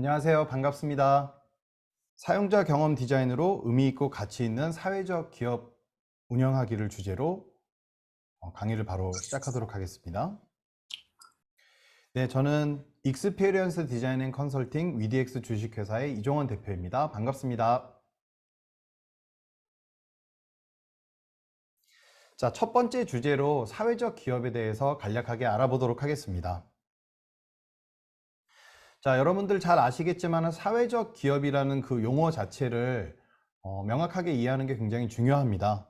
안녕하세요. 반갑습니다. 사용자 경험 디자인으로 의미 있고 가치 있는 사회적 기업 운영하기를 주제로 강의를 바로 시작하도록 하겠습니다. 네, 저는 익스피리언스 디자인 앤 컨설팅 위디엑스 주식회사의 이종원 대표입니다. 반갑습니다. 자, 첫 번째 주제로 사회적 기업에 대해서 간략하게 알아보도록 하겠습니다. 자, 여러분들 잘 아시겠지만 사회적 기업이라는 그 용어 자체를 명확하게 이해하는 게 굉장히 중요합니다.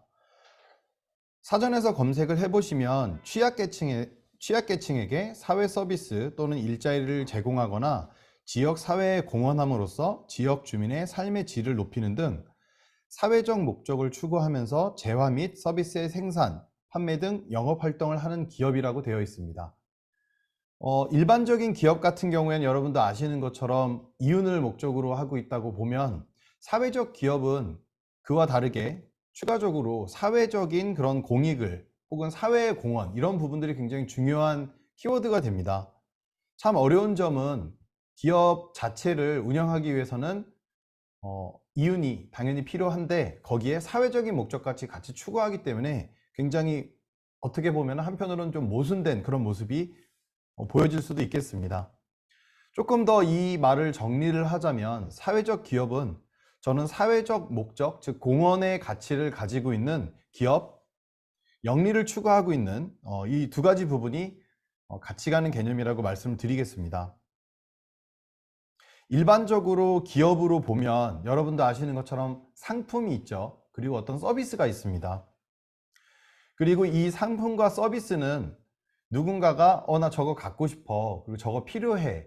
사전에서 검색을 해보시면 취약계층에게 사회 서비스 또는 일자리를 제공하거나 지역 사회에 공헌함으로써 지역 주민의 삶의 질을 높이는 등 사회적 목적을 추구하면서 재화 및 서비스의 생산, 판매 등 영업 활동을 하는 기업이라고 되어 있습니다. 일반적인 기업 같은 경우에는 여러분도 아시는 것처럼 이윤을 목적으로 하고 있다고 보면, 사회적 기업은 그와 다르게 추가적으로 사회적인 그런 공익을 혹은 사회의 공헌, 이런 부분들이 굉장히 중요한 키워드가 됩니다. 참 어려운 점은 기업 자체를 운영하기 위해서는 이윤이 당연히 필요한데 거기에 사회적인 목적까지 같이 추구하기 때문에 굉장히 어떻게 보면 한편으로는 좀 모순된 그런 모습이 보여질 수도 있겠습니다. 조금 더 이 말을 정리를 하자면, 사회적 기업은 저는 사회적 목적, 즉 공헌의 가치를 가지고 있는 기업, 영리를 추구하고 있는 이 두 가지 부분이 같이 가는 개념이라고 말씀을 드리겠습니다. 일반적으로 기업으로 보면 여러분도 아시는 것처럼 상품이 있죠. 그리고 어떤 서비스가 있습니다. 그리고 이 상품과 서비스는 누군가가 나 저거 갖고 싶어, 그리고 저거 필요해,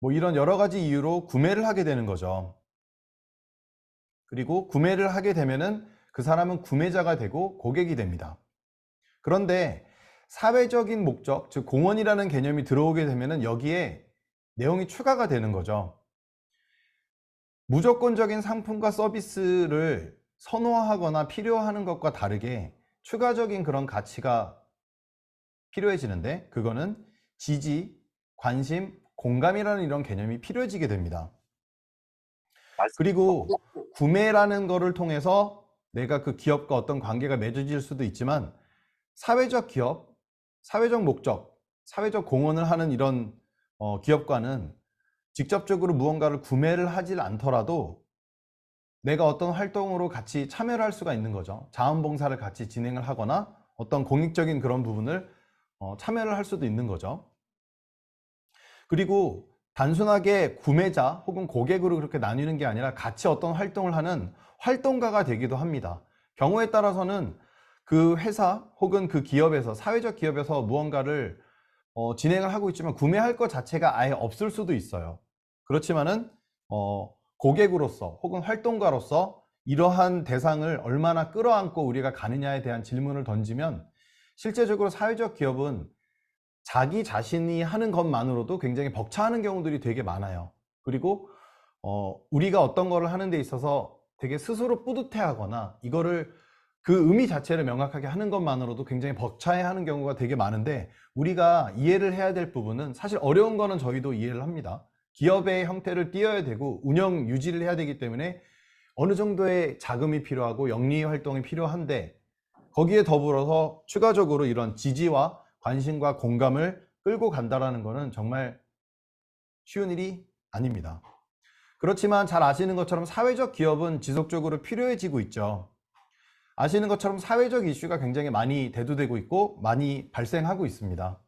뭐 이런 여러 가지 이유로 구매를 하게 되는 거죠. 그리고 구매를 하게 되면은 그 사람은 구매자가 되고 고객이 됩니다. 그런데 사회적인 목적, 즉 공헌이라는 개념이 들어오게 되면은 여기에 내용이 추가가 되는 거죠. 무조건적인 상품과 서비스를 선호하거나 필요하는 것과 다르게 추가적인 그런 가치가 필요해지는데, 그거는 지지, 관심, 공감이라는 이런 개념이 필요해지게 됩니다. 그리고 구매라는 거를 통해서 내가 그 기업과 어떤 관계가 맺어질 수도 있지만, 사회적 기업, 사회적 목적, 사회적 공헌을 하는 이런 기업과는 직접적으로 무언가를 구매를 하질 않더라도 내가 어떤 활동으로 같이 참여를 할 수가 있는 거죠. 자원봉사를 같이 진행을 하거나 어떤 공익적인 그런 부분을 참여를 할 수도 있는 거죠. 그리고 단순하게 구매자 혹은 고객으로 그렇게 나뉘는 게 아니라 같이 어떤 활동을 하는 활동가가 되기도 합니다. 경우에 따라서는 그 회사 혹은 그 기업에서, 사회적 기업에서 무언가를 진행을 하고 있지만 구매할 것 자체가 아예 없을 수도 있어요. 그렇지만은 고객으로서 혹은 활동가로서 이러한 대상을 얼마나 끌어안고 우리가 가느냐에 대한 질문을 던지면, 실제적으로 사회적 기업은 자기 자신이 하는 것만으로도 굉장히 벅차하는 경우들이 되게 많아요. 그리고 우리가 어떤 거를 하는 데 있어서 되게 스스로 뿌듯해하거나 이거를, 그 의미 자체를 명확하게 하는 것만으로도 굉장히 벅차해하는 경우가 되게 많은데, 우리가 이해를 해야 될 부분은, 사실 어려운 거는 저희도 이해를 합니다. 기업의 형태를 띄어야 되고 운영 유지를 해야 되기 때문에 어느 정도의 자금이 필요하고 영리 활동이 필요한데, 거기에 더불어서 추가적으로 이런 지지와 관심과 공감을 끌고 간다라는 것은 정말 쉬운 일이 아닙니다. 그렇지만 잘 아시는 것처럼 사회적 기업은 지속적으로 필요해지고 있죠. 아시는 것처럼 사회적 이슈가 굉장히 많이 대두되고 있고 많이 발생하고 있습니다.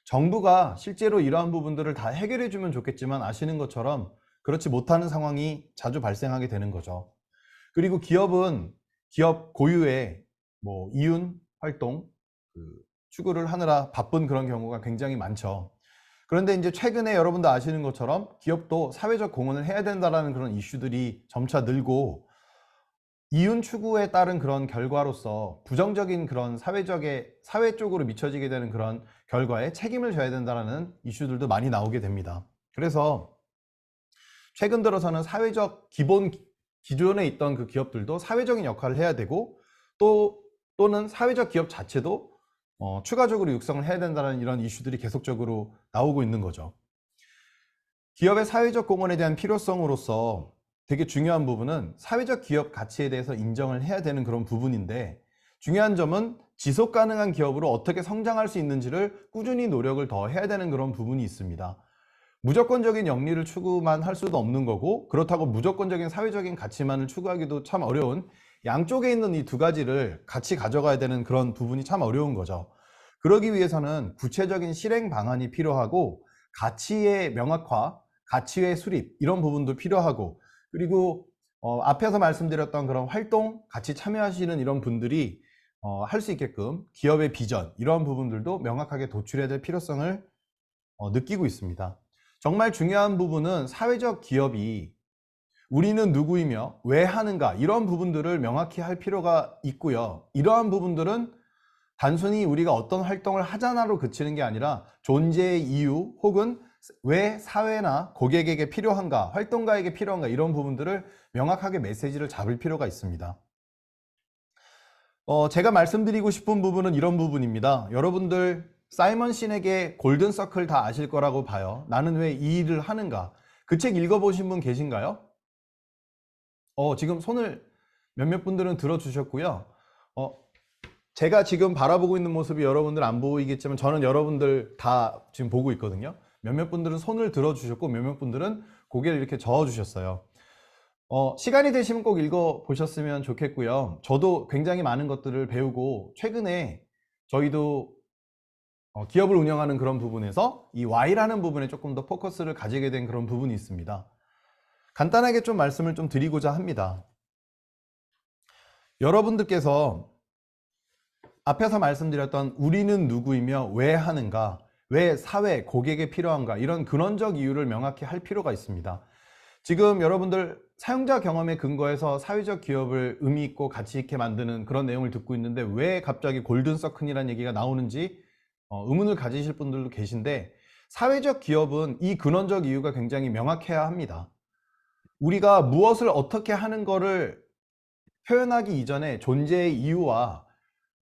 정부가 실제로 이러한 부분들을 다 해결해 주면 좋겠지만, 아시는 것처럼 그렇지 못하는 상황이 자주 발생하게 되는 거죠. 그리고 기업은 기업 고유의 이윤 활동 추구를 하느라 바쁜 그런 경우가 굉장히 많죠. 그런데 이제 최근에 여러분도 아시는 것처럼 기업도 사회적 공헌을 해야 된다라는 그런 이슈들이 점차 늘고, 이윤 추구에 따른 그런 결과로서 부정적인 그런 사회 쪽으로 미쳐지게 되는 그런 결과에 책임을 져야 된다라는 이슈들도 많이 나오게 됩니다. 그래서 최근 들어서는 기존에 있던 그 기업들도 사회적인 역할을 해야 되고, 또는 사회적 기업 자체도 추가적으로 육성을 해야 된다는 이런 이슈들이 계속적으로 나오고 있는 거죠. 기업의 사회적 공헌에 대한 필요성으로서 되게 중요한 부분은 사회적 기업 가치에 대해서 인정을 해야 되는 그런 부분인데, 중요한 점은 지속 가능한 기업으로 어떻게 성장할 수 있는지를 꾸준히 노력을 더 해야 되는 그런 부분이 있습니다. 무조건적인 영리를 추구만 할 수도 없는 거고, 그렇다고 무조건적인 사회적인 가치만을 추구하기도 참 어려운, 양쪽에 있는 이 두 가지를 같이 가져가야 되는 그런 부분이 참 어려운 거죠. 그러기 위해서는 구체적인 실행 방안이 필요하고, 가치의 명확화, 가치의 수립, 이런 부분도 필요하고, 그리고 앞에서 말씀드렸던 그런 활동, 같이 참여하시는 이런 분들이 할 수 있게끔 기업의 비전, 이런 부분들도 명확하게 도출해야 될 필요성을 느끼고 있습니다. 정말 중요한 부분은 사회적 기업이 우리는 누구이며 왜 하는가, 이런 부분들을 명확히 할 필요가 있고요. 이러한 부분들은 단순히 우리가 어떤 활동을 하자나로 그치는 게 아니라 존재의 이유 혹은 왜 사회나 고객에게 필요한가, 활동가에게 필요한가, 이런 부분들을 명확하게 메시지를 잡을 필요가 있습니다. 제가 말씀드리고 싶은 부분은 이런 부분입니다. 여러분들 사이먼 신에게 골든 서클 다 아실 거라고 봐요. 나는 왜 이 일을 하는가? 그 책 읽어보신 분 계신가요? 지금 손을 몇몇 분들은 들어주셨고요. 제가 지금 바라보고 있는 모습이 여러분들 안 보이겠지만 저는 여러분들 다 지금 보고 있거든요. 몇몇 분들은 손을 들어주셨고 몇몇 분들은 고개를 이렇게 저어주셨어요. 시간이 되시면 꼭 읽어보셨으면 좋겠고요. 저도 굉장히 많은 것들을 배우고, 최근에 저희도 기업을 운영하는 그런 부분에서 이 Y라는 부분에 조금 더 포커스를 가지게 된 그런 부분이 있습니다. 간단하게 좀 말씀을 좀 드리고자 합니다. 여러분들께서 앞에서 말씀드렸던 우리는 누구이며 왜 하는가, 왜 사회, 고객에 필요한가, 이런 근원적 이유를 명확히 할 필요가 있습니다. 지금 여러분들 사용자 경험에 근거해서 사회적 기업을 의미 있고 가치 있게 만드는 그런 내용을 듣고 있는데, 왜 갑자기 골든 서클이라는 얘기가 나오는지 의문을 가지실 분들도 계신데, 사회적 기업은 이 근원적 이유가 굉장히 명확해야 합니다. 우리가 무엇을 어떻게 하는 거를 표현하기 이전에 존재의 이유와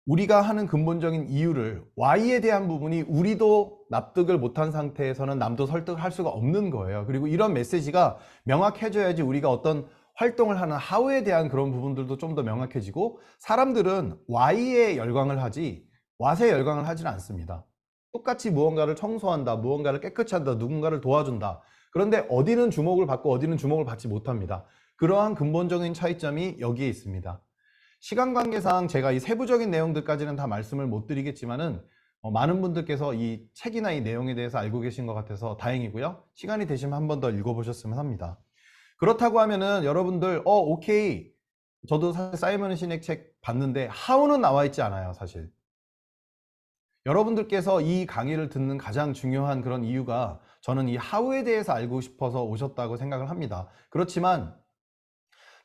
우리가 하는 근본적인 이유를, Y에 대한 부분이 우리도 납득을 못한 상태에서는 남도 설득할 수가 없는 거예요. 그리고 이런 메시지가 명확해져야지 우리가 어떤 활동을 하는 How에 대한 그런 부분들도 좀 더 명확해지고, 사람들은 Y에 열광을 하지 What에 열광을 하지는 않습니다. 똑같이 무언가를 청소한다, 무언가를 깨끗이 한다, 누군가를 도와준다. 그런데 어디는 주목을 받고 어디는 주목을 받지 못합니다. 그러한 근본적인 차이점이 여기에 있습니다. 시간 관계상 제가 이 세부적인 내용들까지는 다 말씀을 못 드리겠지만은 많은 분들께서 이 책이나 이 내용에 대해서 알고 계신 것 같아서 다행이고요. 시간이 되시면 한 번 더 읽어보셨으면 합니다. 그렇다고 하면은 여러분들 오케이, 저도 사실 사이먼 시nek 책 봤는데 하우는 나와 있지 않아요, 사실. 여러분들께서 이 강의를 듣는 가장 중요한 그런 이유가, 저는 이 하우에 대해서 알고 싶어서 오셨다고 생각을 합니다. 그렇지만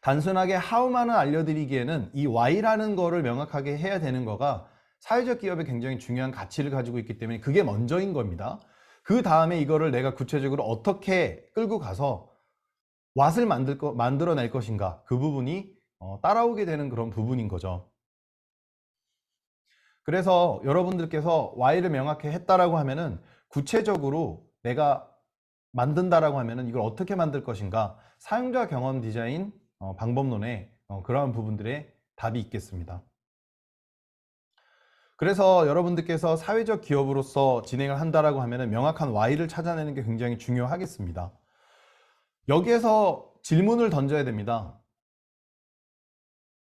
단순하게 how만을 알려드리기에는 이 why라는 거를 명확하게 해야 되는 거가 사회적 기업에 굉장히 중요한 가치를 가지고 있기 때문에 그게 먼저인 겁니다. 그 다음에 이거를 내가 구체적으로 어떻게 끌고 가서 what을 만들어낼 것인가, 그 부분이 따라오게 되는 그런 부분인 거죠. 그래서 여러분들께서 why를 명확히 했다라고 하면은, 구체적으로 내가 만든다라고 하면은 이걸 어떻게 만들 것인가, 사용자 경험 디자인 방법론에 그러한 부분들의 답이 있겠습니다. 그래서 여러분들께서 사회적 기업으로서 진행을 한다라고 하면은 명확한 Y를 찾아내는 게 굉장히 중요하겠습니다. 여기에서 질문을 던져야 됩니다.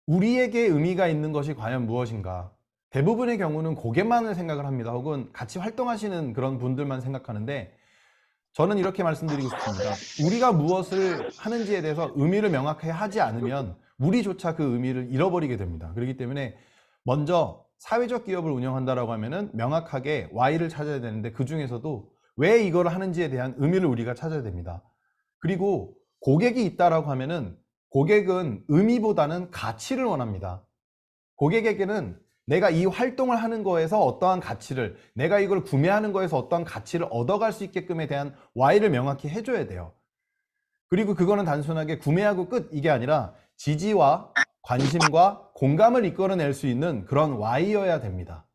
우리에게 의미가 있는 것이 과연 무엇인가? 대부분의 경우는 고객만을 생각을 합니다. 혹은 같이 활동하시는 그런 분들만 생각하는데, 저는 이렇게 말씀드리고 싶습니다. 우리가 무엇을 하는지에 대해서 의미를 명확하게 하지 않으면 우리조차 그 의미를 잃어버리게 됩니다. 그렇기 때문에 먼저 사회적 기업을 운영한다라고 하면은 명확하게 Y를 찾아야 되는데, 그 중에서도 왜 이걸 하는지에 대한 의미를 우리가 찾아야 됩니다. 그리고 고객이 있다라고 하면은, 고객은 의미보다는 가치를 원합니다. 고객에게는 내가 이 활동을 하는 거에서 어떠한 가치를, 내가 이걸 구매하는 거에서 어떠한 가치를 얻어갈 수 있게끔에 대한 Y를 명확히 해줘야 돼요. 그리고 그거는 단순하게 구매하고 끝, 이게 아니라 지지와 관심과 공감을 이끌어낼 수 있는 그런 Y여야 됩니다.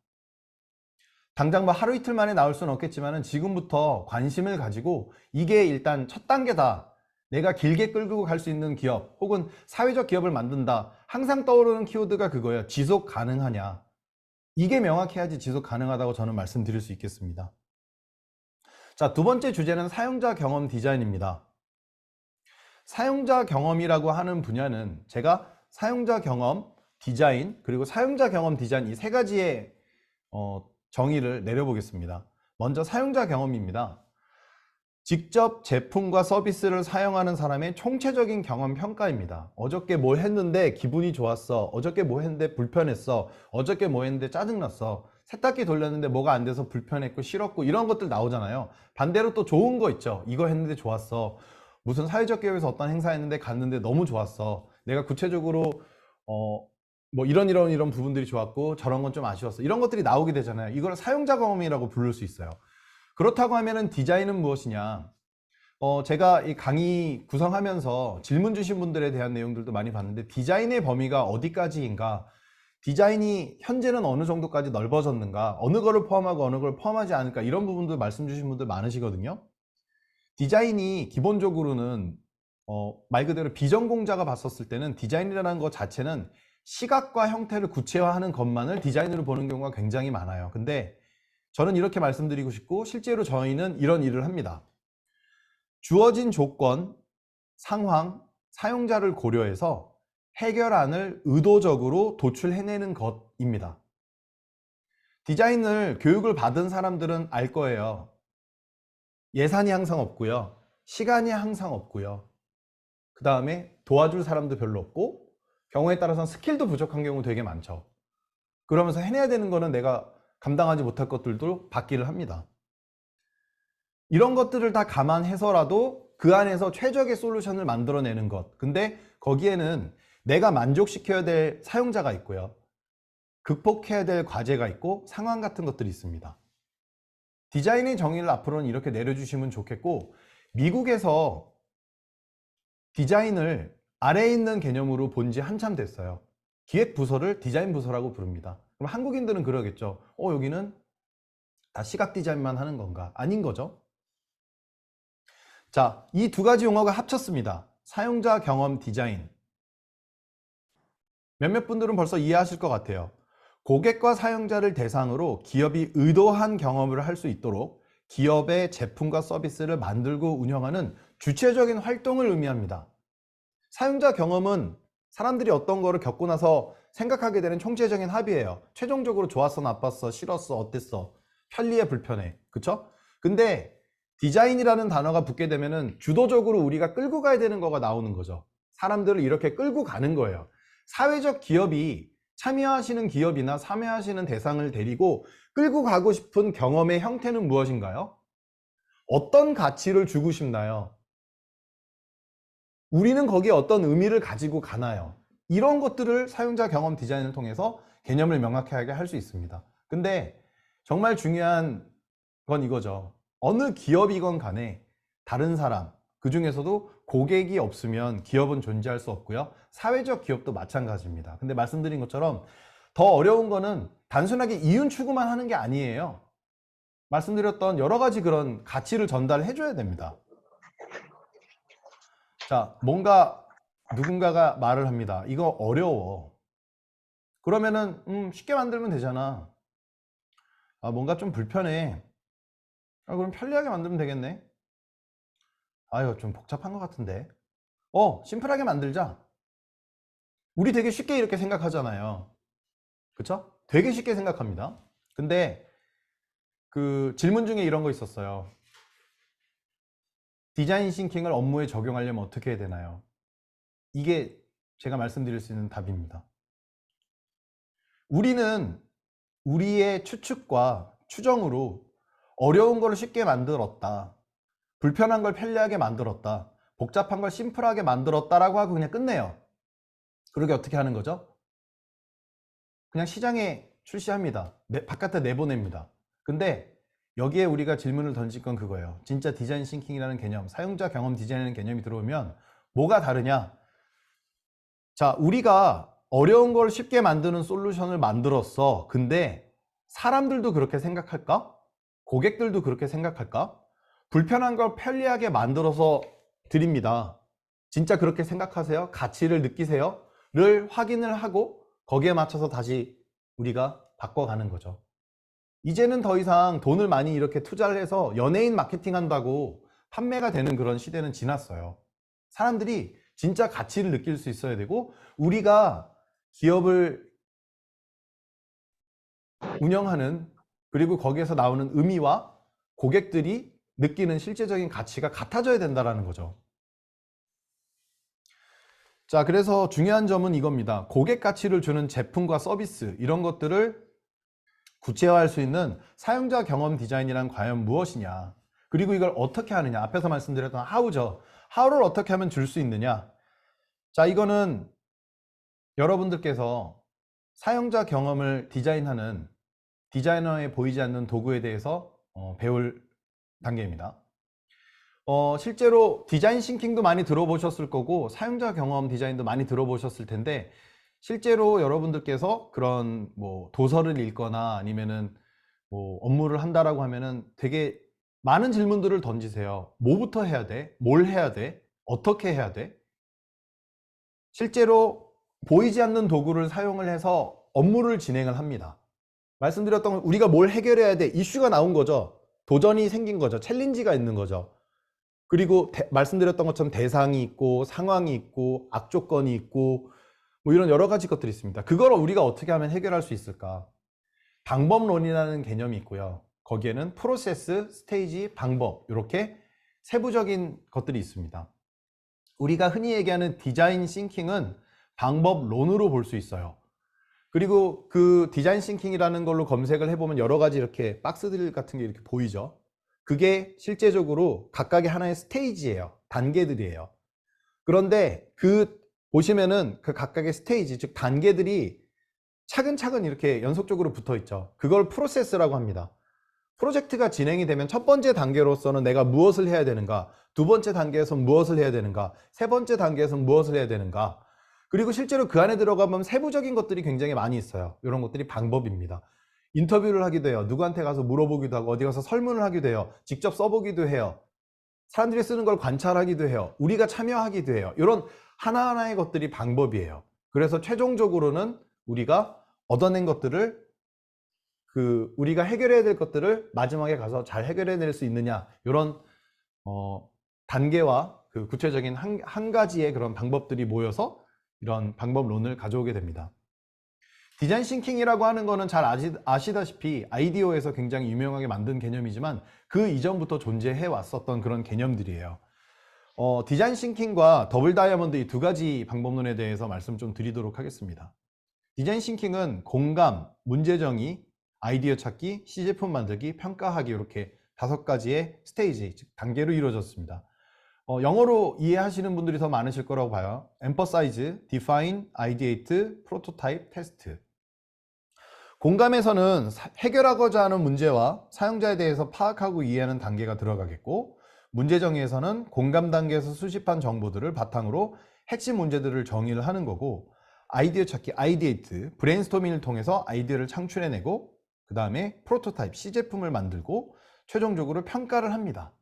당장 뭐 하루 이틀 만에 나올 수는 없겠지만은 지금부터 관심을 가지고 이게 일단 첫 단계다. 내가 길게 끌고 갈 수 있는 기업 혹은 사회적 기업을 만든다. 항상 떠오르는 키워드가 그거예요. 지속 가능하냐. 이게 명확해야지 지속 가능하다고 저는 말씀드릴 수 있겠습니다. 자, 두 번째 주제는 사용자 경험 디자인입니다. 사용자 경험이라고 하는 분야는 제가 사용자 경험 디자인 그리고 사용자 경험 디자인 이 세 가지의 정의를 내려보겠습니다. 먼저 사용자 경험입니다. 직접 제품과 서비스를 사용하는 사람의 총체적인 경험 평가입니다. 어저께 뭐 했는데 기분이 좋았어. 어저께 뭐 했는데 불편했어. 어저께 뭐 했는데 짜증났어. 세탁기 돌렸는데 뭐가 안 돼서 불편했고 싫었고 이런 것들 나오잖아요. 반대로 또 좋은 거 있죠. 이거 했는데 좋았어. 무슨 사회적 기업에서 어떤 행사 했는데 갔는데 너무 좋았어. 내가 구체적으로 뭐 이런 부분들이 좋았고 저런 건 좀 아쉬웠어. 이런 것들이 나오게 되잖아요. 이걸 사용자 경험이라고 부를 수 있어요. 그렇다고 하면은 디자인은 무엇이냐? 제가 이 강의 구성하면서 질문 주신 분들에 대한 내용들도 많이 봤는데 디자인의 범위가 어디까지인가? 디자인이 현재는 어느 정도까지 넓어졌는가? 어느 거를 포함하고 어느 걸 포함하지 않을까? 이런 부분도 말씀 주신 분들 많으시거든요. 디자인이 기본적으로는 말 그대로 비전공자가 봤었을 때는 디자인이라는 것 자체는 시각과 형태를 구체화하는 것만을 디자인으로 보는 경우가 굉장히 많아요. 근데 저는 이렇게 말씀드리고 싶고 실제로 저희는 이런 일을 합니다. 주어진 조건, 상황, 사용자를 고려해서 해결안을 의도적으로 도출해내는 것입니다. 디자인을 교육을 받은 사람들은 알 거예요. 예산이 항상 없고요. 시간이 항상 없고요. 그 다음에 도와줄 사람도 별로 없고 경우에 따라서는 스킬도 부족한 경우 되게 많죠. 그러면서 해내야 되는 거는 내가 감당하지 못할 것들도 받기를 합니다. 이런 것들을 다 감안해서라도 그 안에서 최적의 솔루션을 만들어내는 것. 근데 거기에는 내가 만족시켜야 될 사용자가 있고요. 극복해야 될 과제가 있고 상황 같은 것들이 있습니다. 디자인의 정의를 앞으로는 이렇게 내려주시면 좋겠고 미국에서 디자인을 아래에 있는 개념으로 본 지 한참 됐어요. 기획부서를 디자인부서라고 부릅니다. 그럼 한국인들은 그러겠죠. 여기는 다 시각 디자인만 하는 건가? 아닌 거죠. 자, 이 두 가지 용어가 합쳤습니다. 사용자 경험 디자인. 몇몇 분들은 벌써 이해하실 것 같아요. 고객과 사용자를 대상으로 기업이 의도한 경험을 할 수 있도록 기업의 제품과 서비스를 만들고 운영하는 주체적인 활동을 의미합니다. 사용자 경험은 사람들이 어떤 거를 겪고 나서 생각하게 되는 총체적인 합의예요. 최종적으로 좋았어, 나빴어, 싫었어, 어땠어, 편리해, 불편해. 그쵸? 근데 디자인이라는 단어가 붙게 되면은 주도적으로 우리가 끌고 가야 되는 거가 나오는 거죠. 사람들을 이렇게 끌고 가는 거예요. 사회적 기업이 참여하시는 기업이나 참여하시는 대상을 데리고 끌고 가고 싶은 경험의 형태는 무엇인가요? 어떤 가치를 주고 싶나요? 우리는 거기에 어떤 의미를 가지고 가나요? 이런 것들을 사용자 경험 디자인을 통해서 개념을 명확하게 할 수 있습니다. 근데 정말 중요한 건 이거죠. 어느 기업이건 간에 다른 사람, 그 중에서도 고객이 없으면 기업은 존재할 수 없고요. 사회적 기업도 마찬가지입니다. 근데 말씀드린 것처럼 더 어려운 거는 단순하게 이윤 추구만 하는 게 아니에요. 말씀드렸던 여러 가지 그런 가치를 전달해 줘야 됩니다. 자, 뭔가 누군가가 말을 합니다. 이거 어려워. 그러면은 쉽게 만들면 되잖아. 뭔가 좀 불편해. 그럼 편리하게 만들면 되겠네. 아유, 좀 복잡한 것 같은데. 심플하게 만들자. 우리 되게 쉽게 이렇게 생각하잖아요. 그쵸? 되게 쉽게 생각합니다. 근데 그 질문 중에 이런 거 있었어요. 디자인 싱킹을 업무에 적용하려면 어떻게 해야 되나요? 이게 제가 말씀드릴 수 있는 답입니다. 우리는 우리의 추측과 추정으로 어려운 걸 쉽게 만들었다. 불편한 걸 편리하게 만들었다. 복잡한 걸 심플하게 만들었다라고 하고 그냥 끝내요. 그러게 어떻게 하는 거죠? 그냥 시장에 출시합니다. 바깥에 내보냅니다. 근데 여기에 우리가 질문을 던질 건 그거예요. 진짜 디자인 싱킹이라는 개념, 사용자 경험 디자인이라는 개념이 들어오면 뭐가 다르냐? 자, 우리가 어려운 걸 쉽게 만드는 솔루션을 만들었어. 근데 사람들도 그렇게 생각할까? 고객들도 그렇게 생각할까? 불편한 걸 편리하게 만들어서 드립니다. 진짜 그렇게 생각하세요? 가치를 느끼세요? 를 확인을 하고 거기에 맞춰서 다시 우리가 바꿔가는 거죠. 이제는 더 이상 돈을 많이 이렇게 투자를 해서 연예인 마케팅 한다고 판매가 되는 그런 시대는 지났어요. 사람들이 진짜 가치를 느낄 수 있어야 되고, 우리가 기업을 운영하는, 그리고 거기에서 나오는 의미와 고객들이 느끼는 실제적인 가치가 같아져야 된다는 거죠. 자, 그래서 중요한 점은 이겁니다. 고객 가치를 주는 제품과 서비스, 이런 것들을 구체화할 수 있는 사용자 경험 디자인이란 과연 무엇이냐, 그리고 이걸 어떻게 하느냐. 앞에서 말씀드렸던 how죠. how를 어떻게 하면 줄 수 있느냐. 자, 이거는 여러분들께서 사용자 경험을 디자인하는 디자이너에 보이지 않는 도구에 대해서 배울 단계입니다. 실제로 디자인 싱킹도 많이 들어보셨을 거고 사용자 경험 디자인도 많이 들어보셨을 텐데, 실제로 여러분들께서 그런 뭐 도서를 읽거나 아니면은 뭐 업무를 한다라고 하면은 되게 많은 질문들을 던지세요. 뭐부터 해야 돼? 뭘 해야 돼? 어떻게 해야 돼? 실제로 보이지 않는 도구를 사용을 해서 업무를 진행을 합니다. 말씀드렸던 건 우리가 뭘 해결해야 돼? 이슈가 나온 거죠. 도전이 생긴 거죠. 챌린지가 있는 거죠. 그리고 말씀드렸던 것처럼 대상이 있고 상황이 있고 악조건이 있고 뭐 이런 여러 가지 것들이 있습니다. 그걸 우리가 어떻게 하면 해결할 수 있을까? 방법론이라는 개념이 있고요. 거기에는 프로세스, 스테이지, 방법, 이렇게 세부적인 것들이 있습니다. 우리가 흔히 얘기하는 디자인 싱킹은 방법론으로 볼 수 있어요. 그리고 그 디자인 싱킹이라는 걸로 검색을 해보면 여러 가지 이렇게 박스들 같은 게 이렇게 보이죠. 그게 실제적으로 각각의 하나의 스테이지예요. 단계들이에요. 그런데 그 보시면은 그 각각의 스테이지, 즉 단계들이 차근차근 이렇게 연속적으로 붙어 있죠. 그걸 프로세스라고 합니다. 프로젝트가 진행이 되면 첫 번째 단계로서는 내가 무엇을 해야 되는가, 두 번째 단계에서 무엇을 해야 되는가, 세 번째 단계에서 무엇을 해야 되는가, 그리고 실제로 그 안에 들어가면 세부적인 것들이 굉장히 많이 있어요. 이런 것들이 방법입니다. 인터뷰를 하기도 해요. 누구한테 가서 물어보기도 하고 어디 가서 설문을 하기도 해요. 직접 써보기도 해요. 사람들이 쓰는 걸 관찰하기도 해요. 우리가 참여하기도 해요. 이런 하나하나의 것들이 방법이에요. 그래서 최종적으로는 우리가 얻어낸 것들을, 우리가 해결해야 될 것들을 마지막에 가서 잘 해결해낼 수 있느냐, 이런 단계와 그 구체적인 한 가지의 그런 방법들이 모여서 이런 방법론을 가져오게 됩니다. 디자인 싱킹이라고 하는 거는 잘 아시다시피 아이디어에서 굉장히 유명하게 만든 개념이지만 그 이전부터 존재해 왔었던 그런 개념들이에요. 디자인 싱킹과 더블 다이아몬드 이 두 가지 방법론에 대해서 말씀 좀 드리도록 하겠습니다. 디자인 싱킹은 공감, 문제 정의, 아이디어 찾기, 시제품 만들기, 평가하기, 이렇게 5가지의 스테이지, 즉 단계로 이루어졌습니다. 영어로 이해하시는 분들이 더 많으실 거라고 봐요. emphasize, define, ideate, prototype, test. 공감에서는 해결하고자 하는 문제와 사용자에 대해서 파악하고 이해하는 단계가 들어가겠고, 문제 정의에서는 공감 단계에서 수집한 정보들을 바탕으로 핵심 문제들을 정의를 하는 거고, 아이디어 찾기, ideate, 브레인스토밍을 통해서 아이디어를 창출해내고, 그 다음에 프로토타입, 시제품을 만들고 최종적으로 평가를 합니다.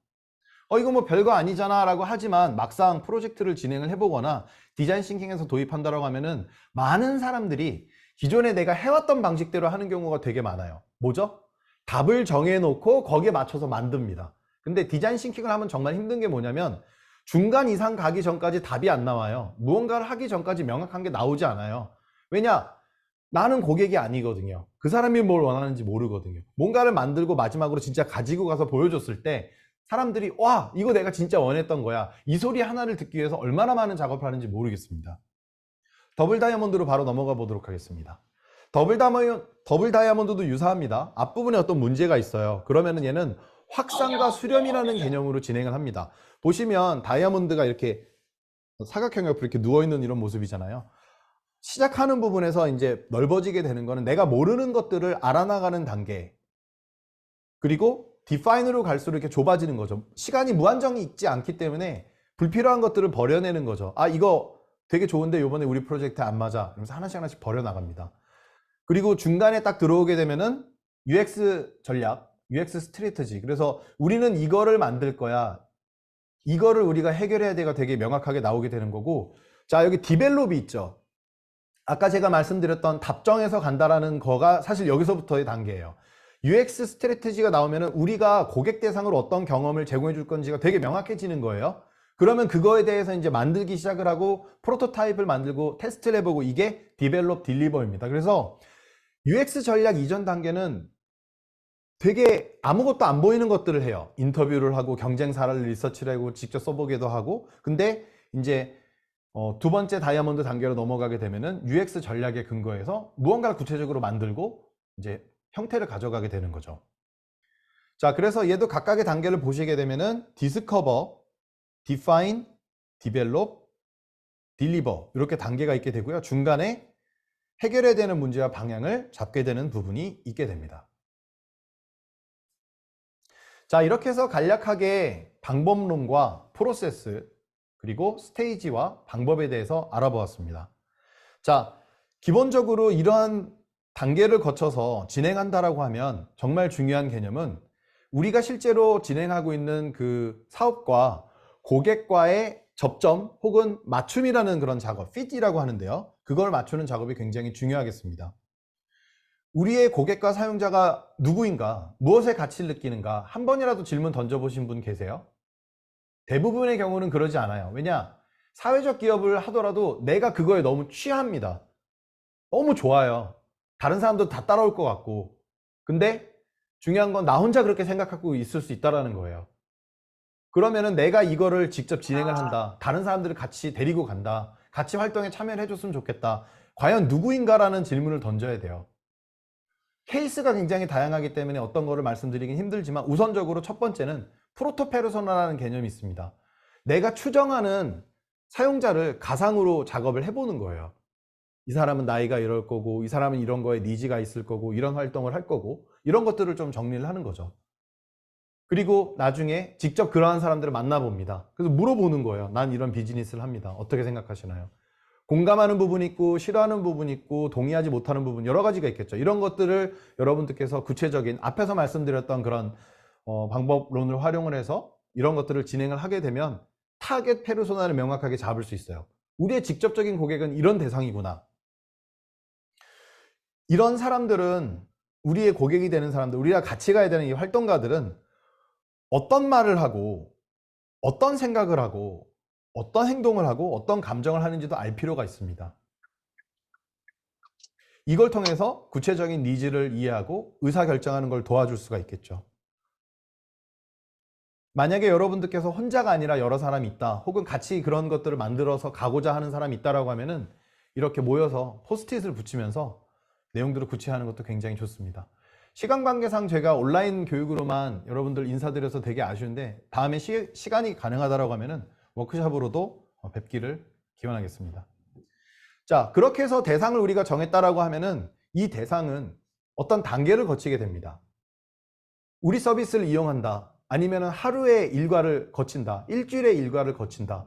이거 뭐 별거 아니잖아 라고 하지만 막상 프로젝트를 진행을 해보거나 디자인 싱킹에서 도입한다라고 하면은 많은 사람들이 기존에 내가 해왔던 방식대로 하는 경우가 되게 많아요. 뭐죠? 답을 정해놓고 거기에 맞춰서 만듭니다. 근데 디자인 싱킹을 하면 정말 힘든 게 뭐냐면 중간 이상 가기 전까지 답이 안 나와요. 무언가를 하기 전까지 명확한 게 나오지 않아요. 왜냐? 나는 고객이 아니거든요. 그 사람이 뭘 원하는지 모르거든요. 뭔가를 만들고 마지막으로 진짜 가지고 가서 보여줬을 때 사람들이 와, 이거 내가 진짜 원했던 거야, 이 소리 하나를 듣기 위해서 얼마나 많은 작업을 하는지 모르겠습니다. 더블 다이아몬드로 바로 넘어가 보도록 하겠습니다. 더블 다이아몬드도 유사합니다. 앞부분에 어떤 문제가 있어요. 그러면은 얘는 확산과 수렴이라는 개념으로 진행을 합니다. 보시면 다이아몬드가 이렇게 사각형 옆으로 이렇게 누워있는 이런 모습이잖아요. 시작하는 부분에서 이제 넓어지게 되는 거는 내가 모르는 것들을 알아나가는 단계, 그리고 디파인으로 갈수록 이렇게 좁아지는 거죠. 시간이 무한정이 있지 않기 때문에 불필요한 것들을 버려내는 거죠. 아, 이거 되게 좋은데 이번에 우리 프로젝트에 안 맞아, 그러면서 하나씩 하나씩 버려나갑니다. 그리고 중간에 딱 들어오게 되면은 UX 전략, UX 스트래티지. 그래서 우리는 이거를 만들 거야. 이거를 우리가 해결해야 돼가 되게 명확하게 나오게 되는 거고, 자, 여기 디벨롭이 있죠. 아까 제가 말씀드렸던 답정해서 간다라는 거가 사실 여기서부터의 단계예요. UX 스트래티지가 나오면은 우리가 고객 대상으로 어떤 경험을 제공해 줄 건지가 되게 명확해지는 거예요. 그러면 그거에 대해서 이제 만들기 시작을 하고 프로토타입을 만들고 테스트를 해보고, 이게 디벨롭 딜리버입니다. 그래서 UX 전략 이전 단계는 되게 아무것도 안 보이는 것들을 해요. 인터뷰를 하고 경쟁 사례를 리서치를 하고 직접 써보기도 하고. 근데 이제 두 번째 다이아몬드 단계로 넘어가게 되면은 UX 전략에 근거해서 무언가를 구체적으로 만들고 이제 형태를 가져가게 되는 거죠. 자, 그래서 얘도 각각의 단계를 보시게 되면은 디스커버, 디파인, 디벨롭, 딜리버 이렇게 단계가 있게 되고요. 중간에 해결해야 되는 문제와 방향을 잡게 되는 부분이 있게 됩니다. 자, 이렇게 해서 간략하게 방법론과 프로세스 그리고 스테이지와 방법에 대해서 알아보았습니다. 자, 기본적으로 이러한 단계를 거쳐서 진행한다라고 하면 정말 중요한 개념은 우리가 실제로 진행하고 있는 그 사업과 고객과의 접점 혹은 맞춤이라는 그런 작업, 핏이라고 하는데요. 그걸 맞추는 작업이 굉장히 중요하겠습니다. 우리의 고객과 사용자가 누구인가, 무엇에 가치를 느끼는가 한 번이라도 질문 던져보신 분 계세요? 대부분의 경우는 그러지 않아요. 왜냐? 사회적 기업을 하더라도 내가 그거에 너무 취합니다. 너무 좋아요. 다른 사람도 다 따라올 것 같고. 근데 중요한 건 나 혼자 그렇게 생각하고 있을 수 있다는 거예요. 그러면은 내가 이거를 직접 진행을 한다. 다른 사람들을 같이 데리고 간다. 같이 활동에 참여를 해줬으면 좋겠다. 과연 누구인가라는 질문을 던져야 돼요. 케이스가 굉장히 다양하기 때문에 어떤 거를 말씀드리긴 힘들지만 우선적으로 첫 번째는 프로토 페르소나라는 개념이 있습니다. 내가 추정하는 사용자를 가상으로 작업을 해보는 거예요. 이 사람은 나이가 이럴 거고, 이 사람은 이런 거에 니즈가 있을 거고, 이런 활동을 할 거고, 이런 것들을 좀 정리를 하는 거죠. 그리고 나중에 직접 그러한 사람들을 만나봅니다. 그래서 물어보는 거예요. 난 이런 비즈니스를 합니다. 어떻게 생각하시나요? 공감하는 부분이 있고 싫어하는 부분이 있고 동의하지 못하는 부분 여러 가지가 있겠죠. 이런 것들을 여러분들께서 구체적인 앞에서 말씀드렸던 그런 방법론을 활용을 해서 이런 것들을 진행을 하게 되면 타겟 페르소나를 명확하게 잡을 수 있어요. 우리의 직접적인 고객은 이런 대상이구나. 이런 사람들은 우리의 고객이 되는 사람들, 우리가 같이 가야 되는 이 활동가들은 어떤 말을 하고 어떤 생각을 하고 어떤 행동을 하고 어떤 감정을 하는지도 알 필요가 있습니다. 이걸 통해서 구체적인 니즈를 이해하고 의사결정하는 걸 도와줄 수가 있겠죠. 만약에 여러분들께서 혼자가 아니라 여러 사람이 있다, 혹은 같이 그런 것들을 만들어서 가고자 하는 사람이 있다라고 하면은 이렇게 모여서 포스트잇을 붙이면서 내용들을 구체하는 것도 굉장히 좋습니다. 시간 관계상 제가 온라인 교육으로만 여러분들 인사드려서 되게 아쉬운데 다음에 시간이 가능하다라고 하면은 워크숍으로도 뵙기를 기원하겠습니다. 자, 그렇게 해서 대상을 우리가 정했다라고 하면은 이 대상은 어떤 단계를 거치게 됩니다. 우리 서비스를 이용한다. 아니면은 하루의 일과를 거친다. 일주일의 일과를 거친다.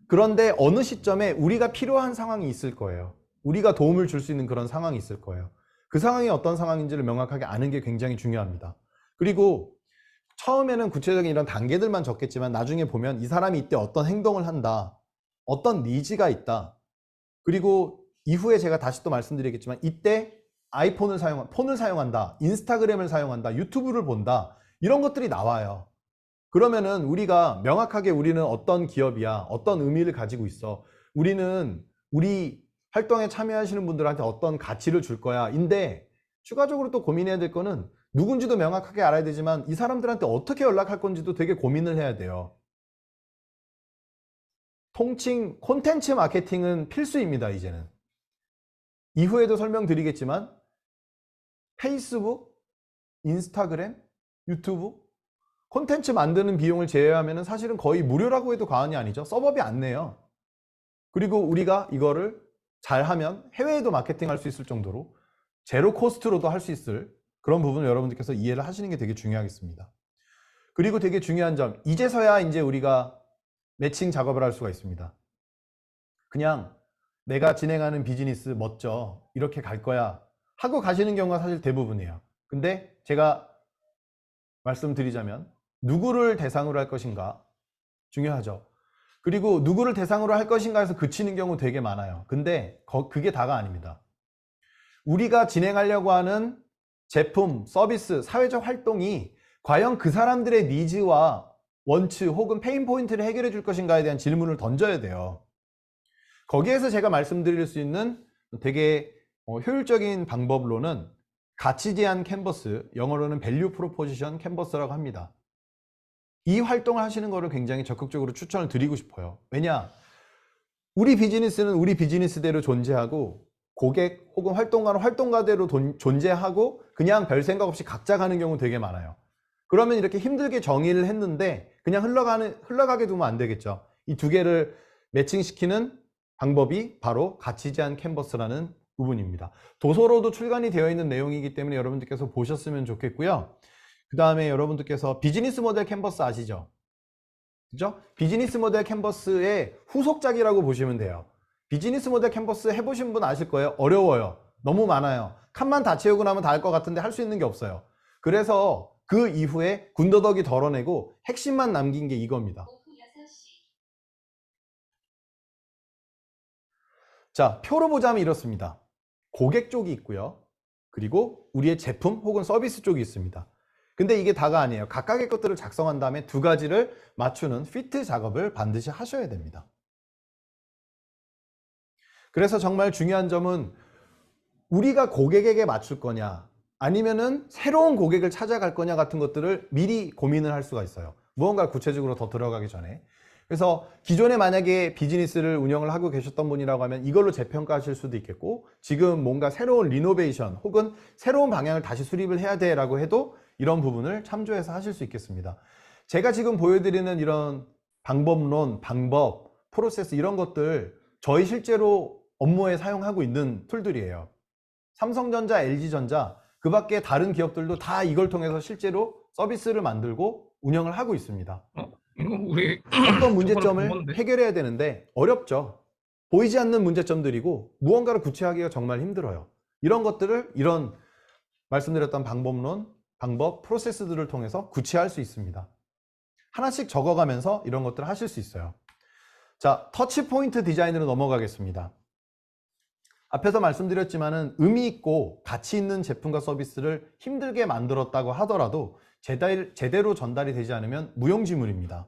그런데 어느 시점에 우리가 필요한 상황이 있을 거예요. 우리가 도움을 줄 수 있는 그런 상황이 있을 거예요. 그 상황이 어떤 상황인지를 명확하게 아는 게 굉장히 중요합니다. 그리고 처음에는 구체적인 이런 단계들만 적겠지만 나중에 보면 이 사람이 이때 어떤 행동을 한다. 어떤 니즈가 있다. 그리고 이후에 제가 다시 또 말씀드리겠지만 이때 폰을 사용한다. 인스타그램을 사용한다. 유튜브를 본다. 이런 것들이 나와요. 그러면은 우리가 명확하게 우리는 어떤 기업이야, 어떤 의미를 가지고 있어, 우리는 우리 활동에 참여하시는 분들한테 어떤 가치를 줄 거야 인데, 추가적으로 또 고민해야 될 거는 누군지도 명확하게 알아야 되지만 이 사람들한테 어떻게 연락할 건지도 되게 고민을 해야 돼요. 통칭 콘텐츠 마케팅은 필수입니다. 이제는 이후에도 설명드리겠지만 페이스북, 인스타그램, 유튜브 콘텐츠 만드는 비용을 제외하면 사실은 거의 무료라고 해도 과언이 아니죠. 서버비 안 내요. 그리고 우리가 이거를 잘하면 해외에도 마케팅할 수 있을 정도로 제로 코스트로도 할 수 있을 그런 부분을 여러분들께서 이해를 하시는 게 되게 중요하겠습니다. 그리고 되게 중요한 점, 이제서야 이제 우리가 매칭 작업을 할 수가 있습니다. 그냥 내가 진행하는 비즈니스 멋져, 이렇게 갈 거야 하고 가시는 경우가 사실 대부분이에요. 근데 제가 말씀드리자면 누구를 대상으로 할 것인가 중요하죠. 그리고 누구를 대상으로 할 것인가 해서 그치는 경우 되게 많아요. 근데 그게 다가 아닙니다. 우리가 진행하려고 하는 제품, 서비스, 사회적 활동이 과연 그 사람들의 니즈와 원츠 혹은 페인 포인트를 해결해 줄 것인가에 대한 질문을 던져야 돼요. 거기에서 제가 말씀드릴 수 있는 되게 효율적인 방법로는 가치 제한 캔버스, 영어로는 밸류 프로포지션 캔버스라고 합니다. 이 활동을 하시는 거를 굉장히 적극적으로 추천을 드리고 싶어요. 왜냐? 우리 비즈니스는 우리 비즈니스대로 존재하고 고객 혹은 활동가는 활동가대로 존재하고 그냥 별 생각 없이 각자 가는 경우 되게 많아요. 그러면 이렇게 힘들게 정의를 했는데 그냥 흘러가게 두면 안 되겠죠. 이 두 개를 매칭시키는 방법이 바로 가치 제한 캔버스라는 부분입니다. 도서로도 출간이 되어 있는 내용이기 때문에 여러분들께서 보셨으면 좋겠고요. 그 다음에 여러분들께서 비즈니스 모델 캔버스 아시죠? 그죠? 비즈니스 모델 캔버스의 후속작이라고 보시면 돼요. 비즈니스 모델 캔버스 해보신 분 아실 거예요. 어려워요. 너무 많아요. 칸만 다 채우고 나면 다 할 것 같은데 할 수 있는 게 없어요. 그래서 그 이후에 군더더기 덜어내고 핵심만 남긴 게 이겁니다. 자, 표로 보자면 이렇습니다. 고객 쪽이 있고요. 그리고 우리의 제품 혹은 서비스 쪽이 있습니다. 근데 이게 다가 아니에요. 각각의 것들을 작성한 다음에 두 가지를 맞추는 피트 작업을 반드시 하셔야 됩니다. 그래서 정말 중요한 점은 우리가 고객에게 맞출 거냐 아니면은 새로운 고객을 찾아갈 거냐 같은 것들을 미리 고민을 할 수가 있어요. 무언가 구체적으로 더 들어가기 전에. 그래서 기존에 만약에 비즈니스를 운영을 하고 계셨던 분이라고 하면 이걸로 재평가하실 수도 있겠고, 지금 뭔가 새로운 리노베이션 혹은 새로운 방향을 다시 수립을 해야 돼 라고 해도 이런 부분을 참조해서 하실 수 있겠습니다. 제가 지금 보여드리는 이런 방법론, 방법, 프로세스 이런 것들 저희 실제로 업무에 사용하고 있는 툴들이에요. 삼성전자, LG전자 그 밖에 다른 기업들도 다 이걸 통해서 실제로 서비스를 만들고 운영을 하고 있습니다. 이거 우리 어떤 문제점을 해결해야 되는데 어렵죠. 보이지 않는 문제점들이고 무언가를 구체하기가 정말 힘들어요. 이런 것들을 이런 말씀드렸던 방법론, 방법, 프로세스들을 통해서 구체할 수 있습니다. 하나씩 적어가면서 이런 것들을 하실 수 있어요. 자, 터치 포인트 디자인으로 넘어가겠습니다. 앞에서 말씀드렸지만은 의미 있고 가치 있는 제품과 서비스를 힘들게 만들었다고 하더라도 제대로 전달이 되지 않으면 무용지물입니다.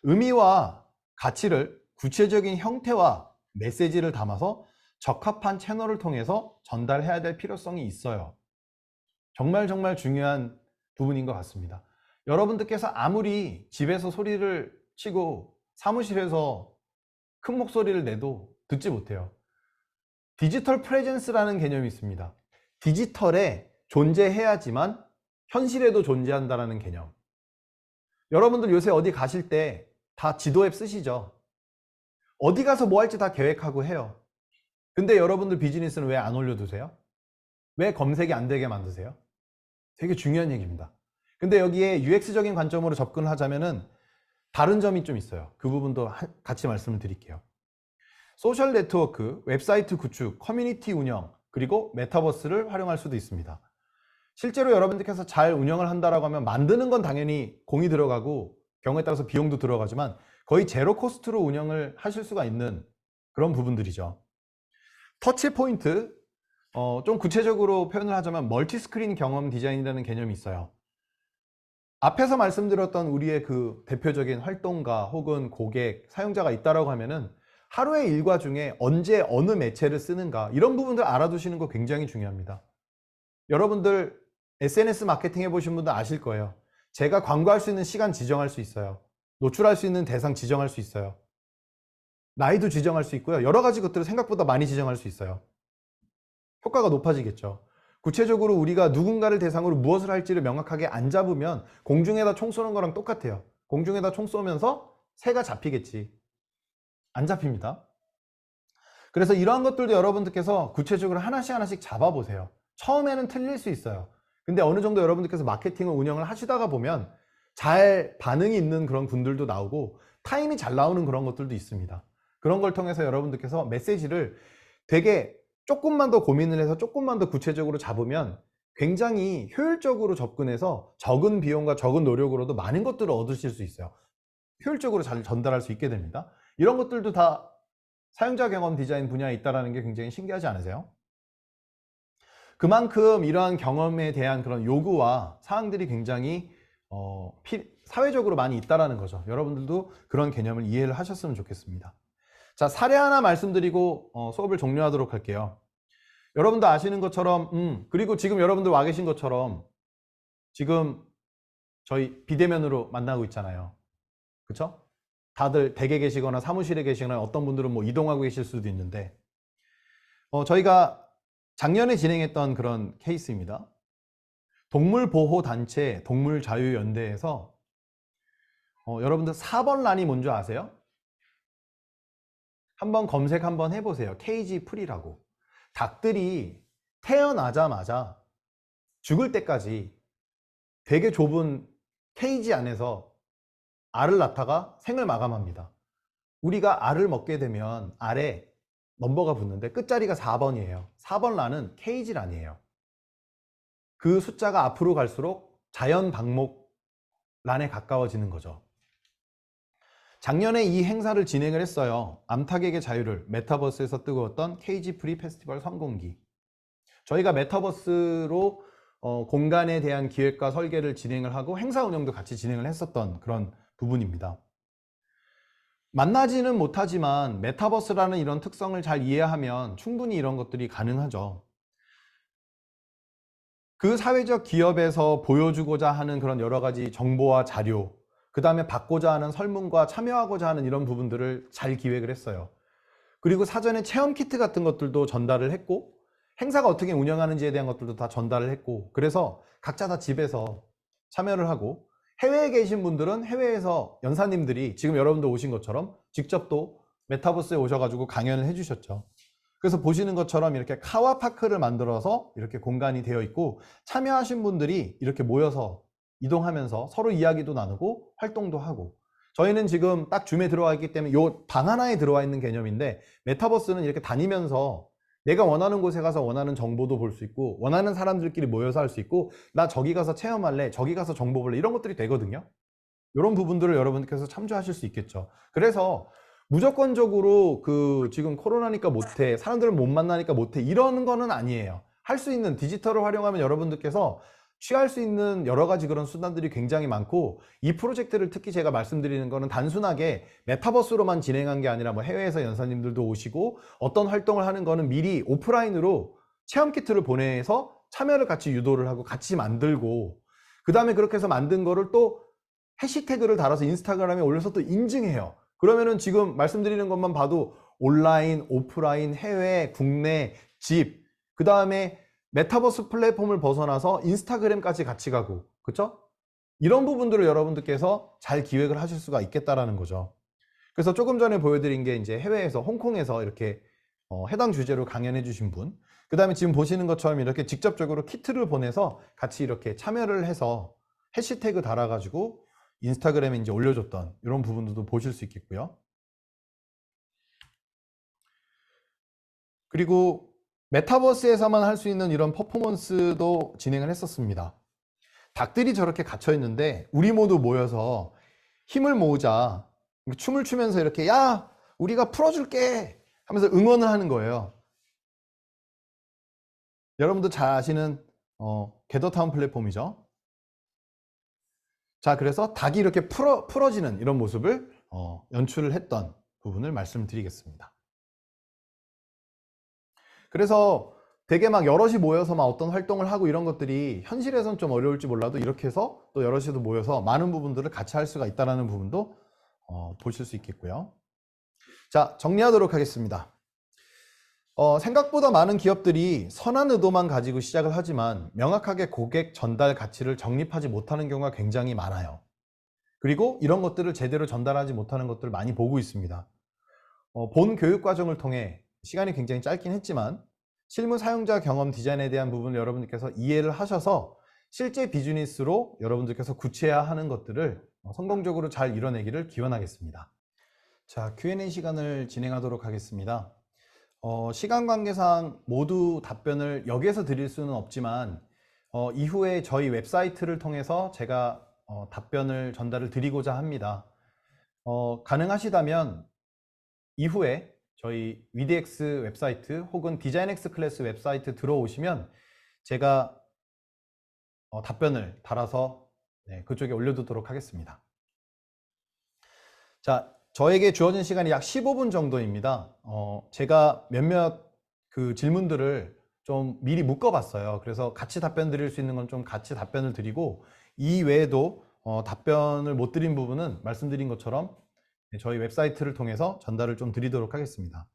의미와 가치를 구체적인 형태와 메시지를 담아서 적합한 채널을 통해서 전달해야 될 필요성이 있어요. 정말 중요한 부분인 것 같습니다. 여러분들께서 아무리 집에서 소리를 치고 사무실에서 큰 목소리를 내도 듣지 못해요. 디지털 프레젠스라는 개념이 있습니다. 디지털에 존재해야지만 현실에도 존재한다는 개념. 여러분들 요새 어디 가실 때 다 지도 앱 쓰시죠? 어디 가서 뭐 할지 다 계획하고 해요. 근데 여러분들 비즈니스는 왜 안 올려두세요? 왜 검색이 안 되게 만드세요? 되게 중요한 얘기입니다. 근데 여기에 UX적인 관점으로 접근을 하자면은 다른 점이 좀 있어요. 그 부분도 같이 말씀을 드릴게요. 소셜 네트워크, 웹사이트 구축, 커뮤니티 운영, 그리고 메타버스를 활용할 수도 있습니다. 실제로 여러분들께서 잘 운영을 한다라고 하면 만드는 건 당연히 공이 들어가고 경우에 따라서 비용도 들어가지만 거의 제로 코스트로 운영을 하실 수가 있는 그런 부분들이죠. 터치 포인트, 좀 구체적으로 표현을 하자면 멀티 스크린 경험 디자인이라는 개념이 있어요. 앞에서 말씀드렸던 우리의 그 대표적인 활동가 혹은 고객, 사용자가 있다라고 하면은 하루의 일과 중에 언제 어느 매체를 쓰는가 이런 부분들 알아두시는 거 굉장히 중요합니다. 여러분들 SNS 마케팅 해보신 분들 아실 거예요. 제가 광고할 수 있는 시간 지정할 수 있어요. 노출할 수 있는 대상 지정할 수 있어요. 나이도 지정할 수 있고요. 여러 가지 것들을 생각보다 많이 지정할 수 있어요. 효과가 높아지겠죠. 구체적으로 우리가 누군가를 대상으로 무엇을 할지를 명확하게 안 잡으면 공중에다 총 쏘는 거랑 똑같아요. 공중에다 총 쏘면서 새가 잡히겠지. 안 잡힙니다. 그래서 이러한 것들도 여러분들께서 구체적으로 하나씩 잡아보세요. 처음에는 틀릴 수 있어요. 근데 어느 정도 여러분들께서 마케팅을 운영을 하시다가 보면 잘 반응이 있는 그런 분들도 나오고 타임이 잘 나오는 그런 것들도 있습니다. 그런 걸 통해서 여러분들께서 메시지를 되게 조금만 더 고민을 해서 조금만 더 구체적으로 잡으면 굉장히 효율적으로 접근해서 적은 비용과 적은 노력으로도 많은 것들을 얻으실 수 있어요. 효율적으로 잘 전달할 수 있게 됩니다. 이런 것들도 다 사용자 경험 디자인 분야에 있다는 게 굉장히 신기하지 않으세요? 그만큼 이러한 경험에 대한 그런 요구와 사항들이 굉장히 사회적으로 많이 있다는 거죠. 여러분들도 그런 개념을 이해를 하셨으면 좋겠습니다. 자, 사례 하나 말씀드리고 수업을 종료하도록 할게요. 여러분도 아시는 것처럼 그리고 지금 여러분들 와 계신 것처럼 지금 저희 비대면으로 만나고 있잖아요. 그쵸? 다들 댁에 계시거나 사무실에 계시거나 어떤 분들은 뭐 이동하고 계실 수도 있는데 저희가 작년에 진행했던 그런 케이스입니다. 동물보호단체 동물자유연대에서 여러분들 4번 란이 뭔지 아세요? 한번 검색 한번 해보세요. 케이지 프리라고. 닭들이 태어나자마자 죽을 때까지 되게 좁은 케이지 안에서 알을 낳다가 생을 마감합니다. 우리가 알을 먹게 되면 알에 넘버가 붙는데 끝자리가 4번이에요. 4번 란은 케이지 란이에요. 그 숫자가 앞으로 갈수록 자연 방목 란에 가까워지는 거죠. 작년에 이 행사를 진행을 했어요. 암탉에게 자유를 메타버스에서 뜨거웠던 케이지 프리 페스티벌 성공기. 저희가 메타버스로 공간에 대한 기획과 설계를 진행을 하고 행사 운영도 같이 진행을 했었던 그런 부분입니다. 만나지는 못하지만 메타버스라는 이런 특성을 잘 이해하면 충분히 이런 것들이 가능하죠. 그 사회적 기업에서 보여주고자 하는 그런 여러 가지 정보와 자료, 그 다음에 받고자 하는 설문과 참여하고자 하는 이런 부분들을 잘 기획을 했어요. 그리고 사전에 체험 키트 같은 것들도 전달을 했고 행사가 어떻게 운영하는지에 대한 것들도 다 전달을 했고 그래서 각자 다 집에서 참여를 하고 해외에 계신 분들은 해외에서 연사님들이 지금 여러분들 오신 것처럼 직접 또 메타버스에 오셔가지고 강연을 해주셨죠. 그래서 보시는 것처럼 이렇게 카와파크를 만들어서 이렇게 공간이 되어 있고 참여하신 분들이 이렇게 모여서 이동하면서 서로 이야기도 나누고 활동도 하고 저희는 지금 딱 줌에 들어와 있기 때문에 요 방 하나에 들어와 있는 개념인데 메타버스는 이렇게 다니면서 내가 원하는 곳에 가서 원하는 정보도 볼 수 있고 원하는 사람들끼리 모여서 할 수 있고 나 저기 가서 체험할래 저기 가서 정보 볼래 이런 것들이 되거든요. 이런 부분들을 여러분께서 참조하실 수 있겠죠. 그래서 무조건적으로 지금 코로나니까 못해 사람들을 못 만나니까 못해 이러는 거는 아니에요. 할 수 있는 디지털을 활용하면 여러분들께서 취할 수 있는 여러 가지 그런 수단들이 굉장히 많고 이 프로젝트를 특히 제가 말씀드리는 거는 단순하게 메타버스로만 진행한 게 아니라 뭐 해외에서 연사님들도 오시고 어떤 활동을 하는 거는 미리 오프라인으로 체험 키트를 보내서 참여를 같이 유도를 하고 같이 만들고 그 다음에 그렇게 해서 만든 거를 또 해시태그를 달아서 인스타그램에 올려서 또 인증해요. 그러면은 지금 말씀드리는 것만 봐도 온라인, 오프라인, 해외, 국내, 집, 그 다음에 메타버스 플랫폼을 벗어나서 인스타그램까지 같이 가고, 그쵸? 이런 부분들을 여러분들께서 잘 기획을 하실 수가 있겠다라는 거죠. 그래서 조금 전에 보여드린 게 이제 해외에서, 홍콩에서 이렇게 해당 주제로 강연해 주신 분, 그 다음에 지금 보시는 것처럼 이렇게 직접적으로 키트를 보내서 같이 이렇게 참여를 해서 해시태그 달아가지고 인스타그램에 이제 올려줬던 이런 부분들도 보실 수 있겠고요. 그리고 메타버스에서만 할 수 있는 이런 퍼포먼스도 진행을 했었습니다. 닭들이 저렇게 갇혀 있는데 우리 모두 모여서 힘을 모으자 춤을 추면서 이렇게 야 우리가 풀어줄게 하면서 응원을 하는 거예요. 여러분도 잘 아시는 게더타운 플랫폼이죠. 자, 그래서 닭이 이렇게 풀어지는 이런 모습을 연출을 했던 부분을 말씀드리겠습니다. 그래서 되게 막 여럿이 모여서 막 어떤 활동을 하고 이런 것들이 현실에선 좀 어려울지 몰라도 이렇게 해서 또 여럿이도 모여서 많은 부분들을 같이 할 수가 있다는 부분도 보실 수 있겠고요. 자, 정리하도록 하겠습니다. 생각보다 많은 기업들이 선한 의도만 가지고 시작을 하지만 명확하게 고객 전달 가치를 정립하지 못하는 경우가 굉장히 많아요. 그리고 이런 것들을 제대로 전달하지 못하는 것들을 많이 보고 있습니다. 본 교육 과정을 통해 시간이 굉장히 짧긴 했지만 실무 사용자 경험 디자인에 대한 부분을 여러분들께서 이해를 하셔서 실제 비즈니스로 여러분들께서 구체화하는 것들을 성공적으로 잘 이뤄내기를 기원하겠습니다. 자, Q&A 시간을 진행하도록 하겠습니다. 시간 관계상 모두 답변을 여기에서 드릴 수는 없지만 이후에 저희 웹사이트를 통해서 제가 답변을 전달을 드리고자 합니다. 가능하시다면 이후에 저희 위드엑스 웹사이트 혹은 디자인엑스 클래스 웹사이트 들어오시면 제가 답변을 달아서 그쪽에 올려두도록 하겠습니다. 자, 저에게 주어진 시간이 약 15분 정도입니다. 제가 몇몇 그 질문들을 좀 미리 묶어봤어요. 그래서 같이 답변 드릴 수 있는 건 좀 같이 답변을 드리고, 이 외에도 답변을 못 드린 부분은 말씀드린 것처럼 저희 웹사이트를 통해서 전달을 좀 드리도록 하겠습니다.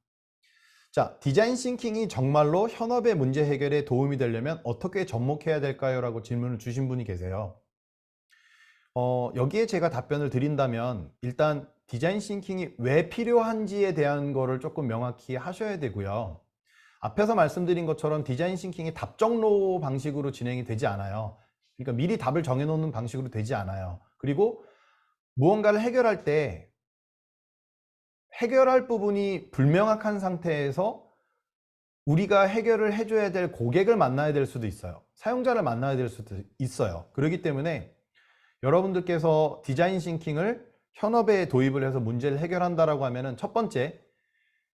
자, 디자인 싱킹이 정말로 현업의 문제 해결에 도움이 되려면 어떻게 접목해야 될까요? 라고 질문을 주신 분이 계세요. 여기에 제가 답변을 드린다면 일단 디자인 싱킹이 왜 필요한지에 대한 거를 조금 명확히 하셔야 되고요. 앞에서 말씀드린 것처럼 디자인 싱킹이 답정로 방식으로 진행이 되지 않아요. 그러니까 미리 답을 정해놓는 방식으로 되지 않아요. 그리고 무언가를 해결할 때 해결할 부분이 불명확한 상태에서 우리가 해결을 해줘야 될 고객을 만나야 될 수도 있어요. 사용자를 만나야 될 수도 있어요. 그렇기 때문에 여러분들께서 디자인 싱킹을 현업에 도입을 해서 문제를 해결한다라고 하면은 첫 번째,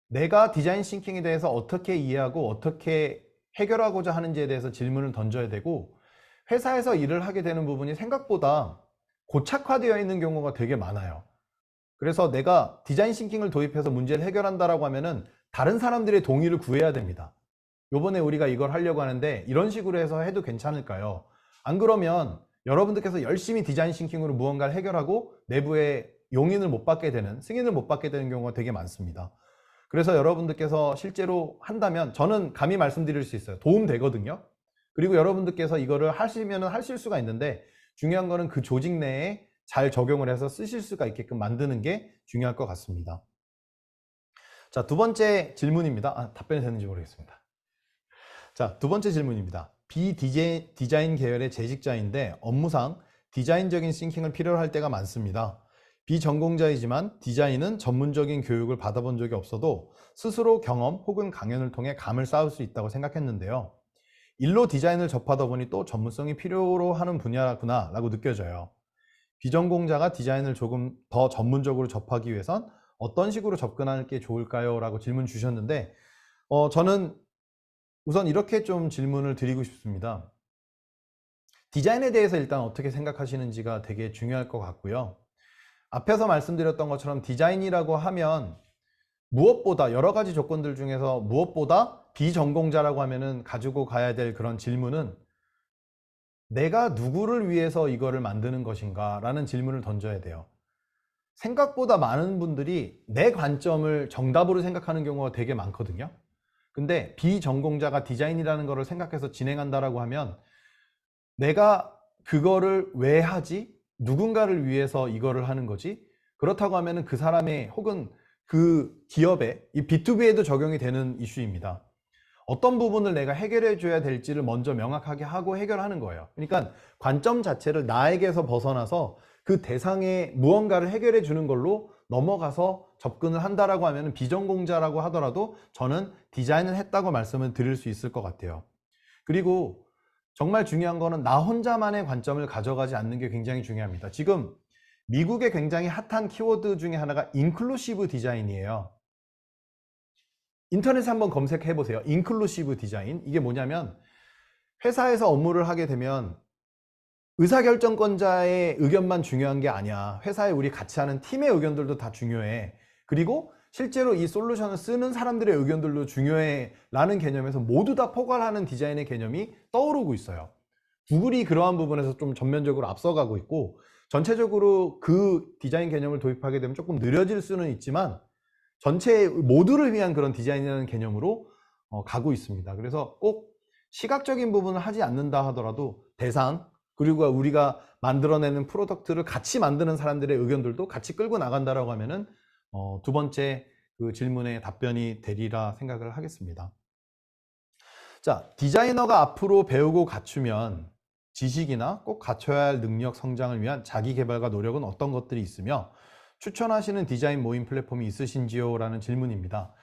내가 디자인 싱킹에 대해서 어떻게 이해하고 어떻게 해결하고자 하는지에 대해서 질문을 던져야 되고, 회사에서 일을 하게 되는 부분이 생각보다 고착화되어 있는 경우가 되게 많아요. 그래서 내가 디자인 싱킹을 도입해서 문제를 해결한다라고 하면은 다른 사람들의 동의를 구해야 됩니다. 요번에 우리가 이걸 하려고 하는데 이런 식으로 해서 해도 괜찮을까요? 안 그러면 여러분들께서 열심히 디자인 싱킹으로 무언가를 해결하고 내부에 용인을 못 받게 되는, 승인을 못 받게 되는 경우가 되게 많습니다. 그래서 여러분들께서 실제로 한다면 저는 감히 말씀드릴 수 있어요. 도움 되거든요. 그리고 여러분들께서 이거를 하시면 하실 수가 있는데, 중요한 거는 그 조직 내에 잘 적용을 해서 쓰실 수가 있게끔 만드는 게 중요할 것 같습니다. 자, 두 번째 질문입니다. 답변이 되는지 모르겠습니다. 자, 두 번째 질문입니다. 비디자인 계열의 재직자인데 업무상 디자인적인 싱킹을 필요로 할 때가 많습니다. 비전공자이지만 디자인은 전문적인 교육을 받아본 적이 없어도 스스로 경험 혹은 강연을 통해 감을 쌓을 수 있다고 생각했는데요. 일로 디자인을 접하다 보니 또 전문성이 필요로 하는 분야구나 라고 느껴져요. 비전공자가 디자인을 조금 더 전문적으로 접하기 위해선 어떤 식으로 접근하는 게 좋을까요? 라고 질문 주셨는데, 저는 우선 이렇게 좀 질문을 드리고 싶습니다. 디자인에 대해서 일단 어떻게 생각하시는지가 되게 중요할 것 같고요. 앞에서 말씀드렸던 것처럼 디자인이라고 하면 무엇보다 여러 가지 조건들 중에서 무엇보다 비전공자라고 하면은 가지고 가야 될 그런 질문은 내가 누구를 위해서 이거를 만드는 것인가 라는 질문을 던져야 돼요. 생각보다 많은 분들이 내 관점을 정답으로 생각하는 경우가 되게 많거든요. 근데 비전공자가 디자인이라는 거를 생각해서 진행한다라고 하면 내가 그거를 왜 하지? 누군가를 위해서 이거를 하는 거지? 그렇다고 하면은 그 사람의 혹은 그 기업의 이 B2B에도 적용이 되는 이슈입니다. 어떤 부분을 내가 해결해 줘야 될지를 먼저 명확하게 하고 해결하는 거예요. 그러니까 관점 자체를 나에게서 벗어나서 그 대상에 무언가를 해결해 주는 걸로 넘어가서 접근을 한다라고 하면 비전공자라고 하더라도 저는 디자인을 했다고 말씀을 드릴 수 있을 것 같아요. 그리고 정말 중요한 거는 나 혼자만의 관점을 가져가지 않는 게 굉장히 중요합니다. 지금 미국의 굉장히 핫한 키워드 중에 하나가 인클루시브 디자인이에요. 인터넷에 한번 검색해 보세요. 인클루시브 디자인. 이게 뭐냐면 회사에서 업무를 하게 되면 의사결정권자의 의견만 중요한 게 아니야. 회사에 우리 같이 하는 팀의 의견들도 다 중요해. 그리고 실제로 이 솔루션을 쓰는 사람들의 의견들도 중요해 라는 개념에서 모두 다 포괄하는 디자인의 개념이 떠오르고 있어요. 구글이 그러한 부분에서 좀 전면적으로 앞서가고 있고, 전체적으로 그 디자인 개념을 도입하게 되면 조금 느려질 수는 있지만 전체 모두를 위한 그런 디자인이라는 개념으로 가고 있습니다. 그래서 꼭 시각적인 부분을 하지 않는다 하더라도 대상, 그리고 우리가 만들어내는 프로덕트를 같이 만드는 사람들의 의견들도 같이 끌고 나간다라고 하면은 두 번째 그 질문에 답변이 되리라 생각을 하겠습니다. 자, 디자이너가 앞으로 배우고 갖추면 지식이나 꼭 갖춰야 할 능력 성장을 위한 자기 개발과 노력은 어떤 것들이 있으며 추천하시는 디자인 모임 플랫폼이 있으신지요? 라는 질문입니다.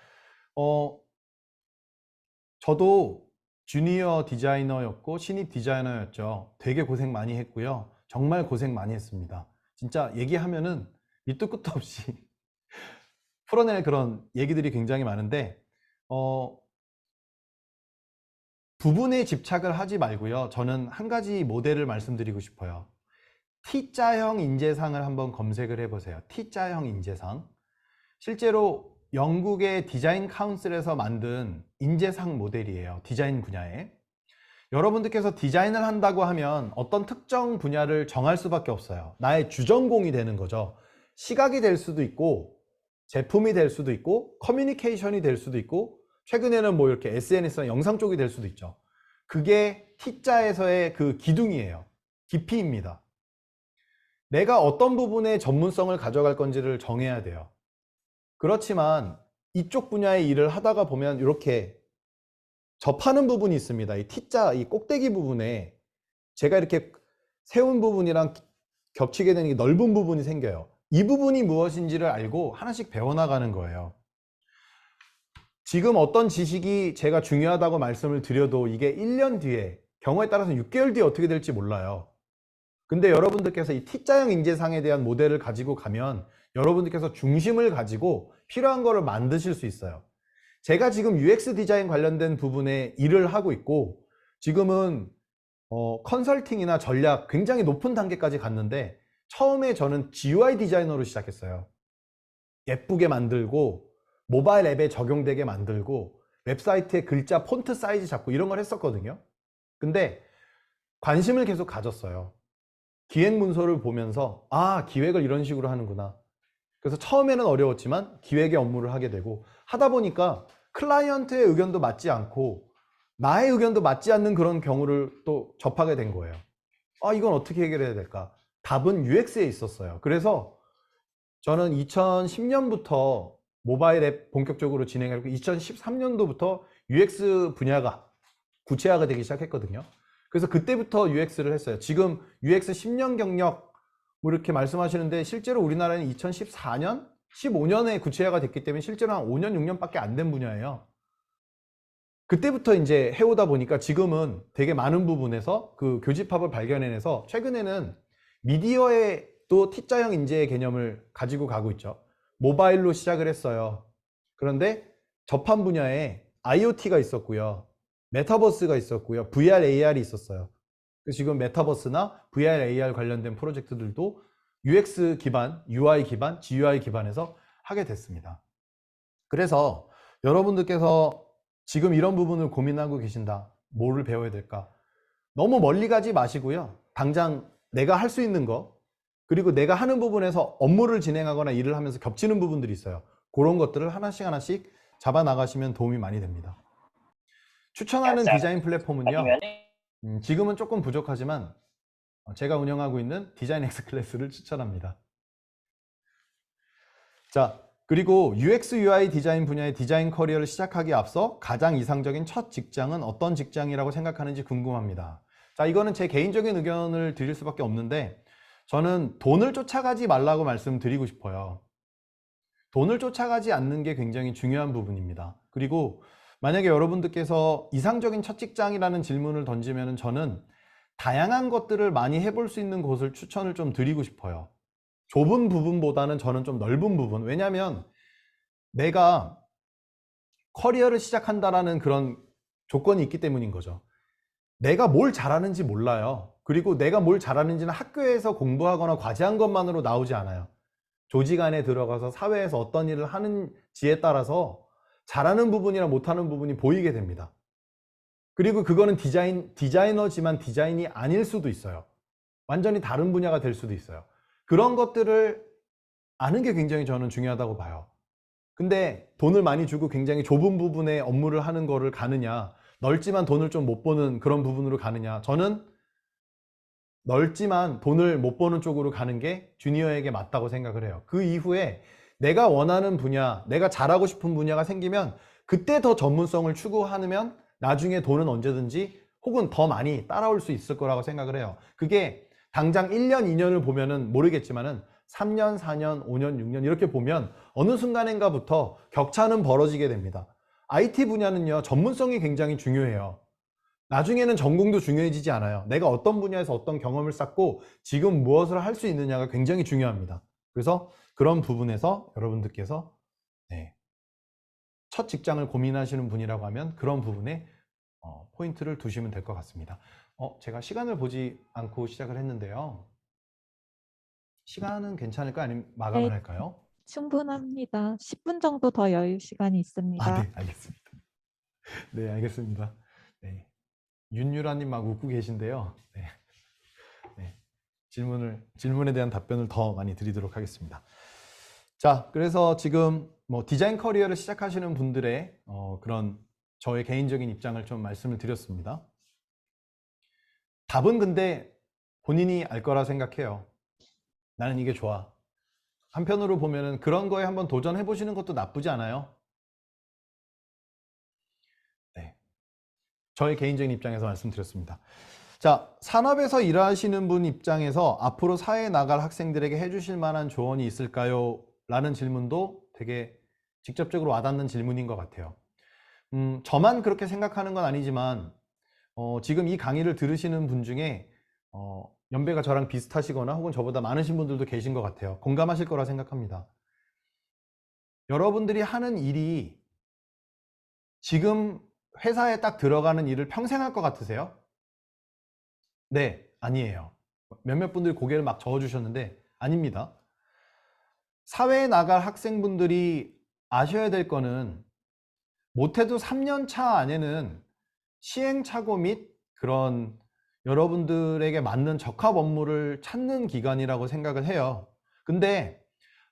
저도 주니어 디자이너였고 신입 디자이너였죠. 되게 고생 많이 했고요. 정말 고생 많이 했습니다. 진짜 얘기하면은 밑도 끝도 없이 풀어낼 그런 얘기들이 굉장히 많은데 부분에 집착을 하지 말고요. 저는 한 가지 모델을 말씀드리고 싶어요. T자형 인재상을 한번 검색을 해보세요. T자형 인재상. 실제로 영국의 디자인 카운슬에서 만든 인재상 모델이에요. 디자인 분야에. 여러분들께서 디자인을 한다고 하면 어떤 특정 분야를 정할 수밖에 없어요. 나의 주전공이 되는 거죠. 시각이 될 수도 있고, 제품이 될 수도 있고, 커뮤니케이션이 될 수도 있고, 최근에는 뭐 이렇게 SNS나 영상 쪽이 될 수도 있죠. 그게 T자에서의 그 기둥이에요. 깊이입니다. 내가 어떤 부분에 전문성을 가져갈 건지를 정해야 돼요. 그렇지만 이쪽 분야의 일을 하다가 보면 이렇게 접하는 부분이 있습니다. 이 T자, 이 꼭대기 부분에 제가 이렇게 세운 부분이랑 겹치게 되는 게 넓은 부분이 생겨요. 이 부분이 무엇인지를 알고 하나씩 배워나가는 거예요. 지금 어떤 지식이 제가 중요하다고 말씀을 드려도 이게 1년 뒤에, 경우에 따라서 6개월 뒤에 어떻게 될지 몰라요. 근데 여러분들께서 이 T자형 인재상에 대한 모델을 가지고 가면 여러분들께서 중심을 가지고 필요한 거를 만드실 수 있어요. 제가 지금 UX 디자인 관련된 부분에 일을 하고 있고, 지금은 컨설팅이나 전략 굉장히 높은 단계까지 갔는데, 처음에 저는 GUI 디자이너로 시작했어요. 예쁘게 만들고 모바일 앱에 적용되게 만들고 웹사이트에 글자 폰트 사이즈 잡고 이런 걸 했었거든요. 근데 관심을 계속 가졌어요. 기획 문서를 보면서 아, 기획을 이런 식으로 하는구나. 그래서 처음에는 어려웠지만 기획의 업무를 하게 되고, 하다 보니까 클라이언트의 의견도 맞지 않고 나의 의견도 맞지 않는 그런 경우를 또 접하게 된 거예요. 아, 이건 어떻게 해결해야 될까? 답은 UX에 있었어요. 그래서 저는 2010년부터 모바일 앱 본격적으로 진행하고 2013년도부터 UX 분야가 구체화가 되기 시작했거든요. 그래서 그때부터 UX를 했어요. 지금 UX 10년 경력 뭐 이렇게 말씀하시는데, 실제로 우리나라는 2014년, 15년에 구체화가 됐기 때문에 실제로 한 5년, 6년밖에 안 된 분야예요. 그때부터 이제 해오다 보니까 지금은 되게 많은 부분에서 그 교집합을 발견해내서 최근에는 미디어에 또 T자형 인재의 개념을 가지고 가고 있죠. 모바일로 시작을 했어요. 그런데 접한 분야에 IoT가 있었고요. 메타버스가 있었고요. VR, AR이 있었어요. 그래서 지금 메타버스나 VR, AR 관련된 프로젝트들도 UX 기반, UI 기반, GUI 기반에서 하게 됐습니다. 그래서 여러분들께서 지금 이런 부분을 고민하고 계신다. 뭐를 배워야 될까? 너무 멀리 가지 마시고요. 당장 내가 할 수 있는 거, 그리고 내가 하는 부분에서 업무를 진행하거나 일을 하면서 겹치는 부분들이 있어요. 그런 것들을 하나씩 하나씩 잡아 나가시면 도움이 많이 됩니다. 추천하는 디자인 플랫폼은요, 지금은 조금 부족하지만 제가 운영하고 있는 디자인 X 클래스를 추천합니다. 자, 그리고 UX UI 디자인 분야의 디자인 커리어를 시작하기에 앞서 가장 이상적인 첫 직장은 어떤 직장이라고 생각하는지 궁금합니다. 자, 이거는 제 개인적인 의견을 드릴 수밖에 없는데, 저는 돈을 쫓아가지 말라고 말씀드리고 싶어요. 돈을 쫓아가지 않는 게 굉장히 중요한 부분입니다. 그리고 만약에 여러분들께서 이상적인 첫 직장이라는 질문을 던지면 저는 다양한 것들을 많이 해볼 수 있는 곳을 추천을 좀 드리고 싶어요. 좁은 부분보다는 저는 좀 넓은 부분. 왜냐하면 내가 커리어를 시작한다라는 그런 조건이 있기 때문인 거죠. 내가 뭘 잘하는지 몰라요. 그리고 내가 뭘 잘하는지는 학교에서 공부하거나 과제한 것만으로 나오지 않아요. 조직 안에 들어가서 사회에서 어떤 일을 하는지에 따라서 잘하는 부분이나 못하는 부분이 보이게 됩니다. 그리고 그거는 디자이너지만 디자인이 아닐 수도 있어요. 완전히 다른 분야가 될 수도 있어요. 그런 것들을 아는 게 굉장히 저는 중요하다고 봐요. 근데 돈을 많이 주고 굉장히 좁은 부분의 업무를 하는 거를 가느냐, 넓지만 돈을 좀 못 버는 그런 부분으로 가느냐, 저는 넓지만 돈을 못 버는 쪽으로 가는 게 주니어에게 맞다고 생각을 해요. 그 이후에 내가 원하는 분야, 내가 잘하고 싶은 분야가 생기면 그때 더 전문성을 추구하면 나중에 돈은 언제든지 혹은 더 많이 따라올 수 있을 거라고 생각을 해요. 그게 당장 1년, 2년을 보면은 모르겠지만은 3년, 4년, 5년, 6년 이렇게 보면 어느 순간인가부터 격차는 벌어지게 됩니다. IT 분야는요, 전문성이 굉장히 중요해요. 나중에는 전공도 중요해지지 않아요. 내가 어떤 분야에서 어떤 경험을 쌓고 지금 무엇을 할 수 있느냐가 굉장히 중요합니다. 그래서 그런 부분에서 여러분들께서 첫 직장을 고민하시는 분이라고 하면 그런 부분에 포인트를 두시면 될 것 같습니다. 제가 시간을 보지 않고 시작을 했는데요. 시간은 괜찮을까? 아니면 마감을 네, 할까요? 충분합니다. 10분 정도 더 여유 시간이 있습니다. 네, 알겠습니다. 네, 알겠습니다. 네. 윤유라님 막 웃고 계신데요. 네. 네. 질문에 대한 답변을 더 많이 드리도록 하겠습니다. 자, 그래서 지금 뭐 디자인 커리어를 시작하시는 분들의 그런 저의 개인적인 입장을 좀 말씀을 드렸습니다. 답은 근데 본인이 알 거라 생각해요. 나는 이게 좋아. 한편으로 보면은 그런 거에 한번 도전해 보시는 것도 나쁘지 않아요. 네. 저의 개인적인 입장에서 말씀드렸습니다. 자, 산업에서 일하시는 분 입장에서 앞으로 사회에 나갈 학생들에게 해주실 만한 조언이 있을까요? 라는 질문도 되게 직접적으로 와닿는 질문인 것 같아요. 저만 그렇게 생각하는 건 아니지만 지금 이 강의를 들으시는 분 중에 연배가 저랑 비슷하시거나 혹은 저보다 많으신 분들도 계신 것 같아요. 공감하실 거라 생각합니다. 여러분들이 하는 일이 지금 회사에 딱 들어가는 일을 평생 할 것 같으세요? 네, 아니에요. 몇몇 분들이 고개를 막 저어주셨는데 아닙니다. 사회에 나갈 학생분들이 아셔야 될 거는 못해도 3년 차 안에는 시행착오 및 그런 여러분들에게 맞는 적합 업무를 찾는 기간이라고 생각을 해요. 근데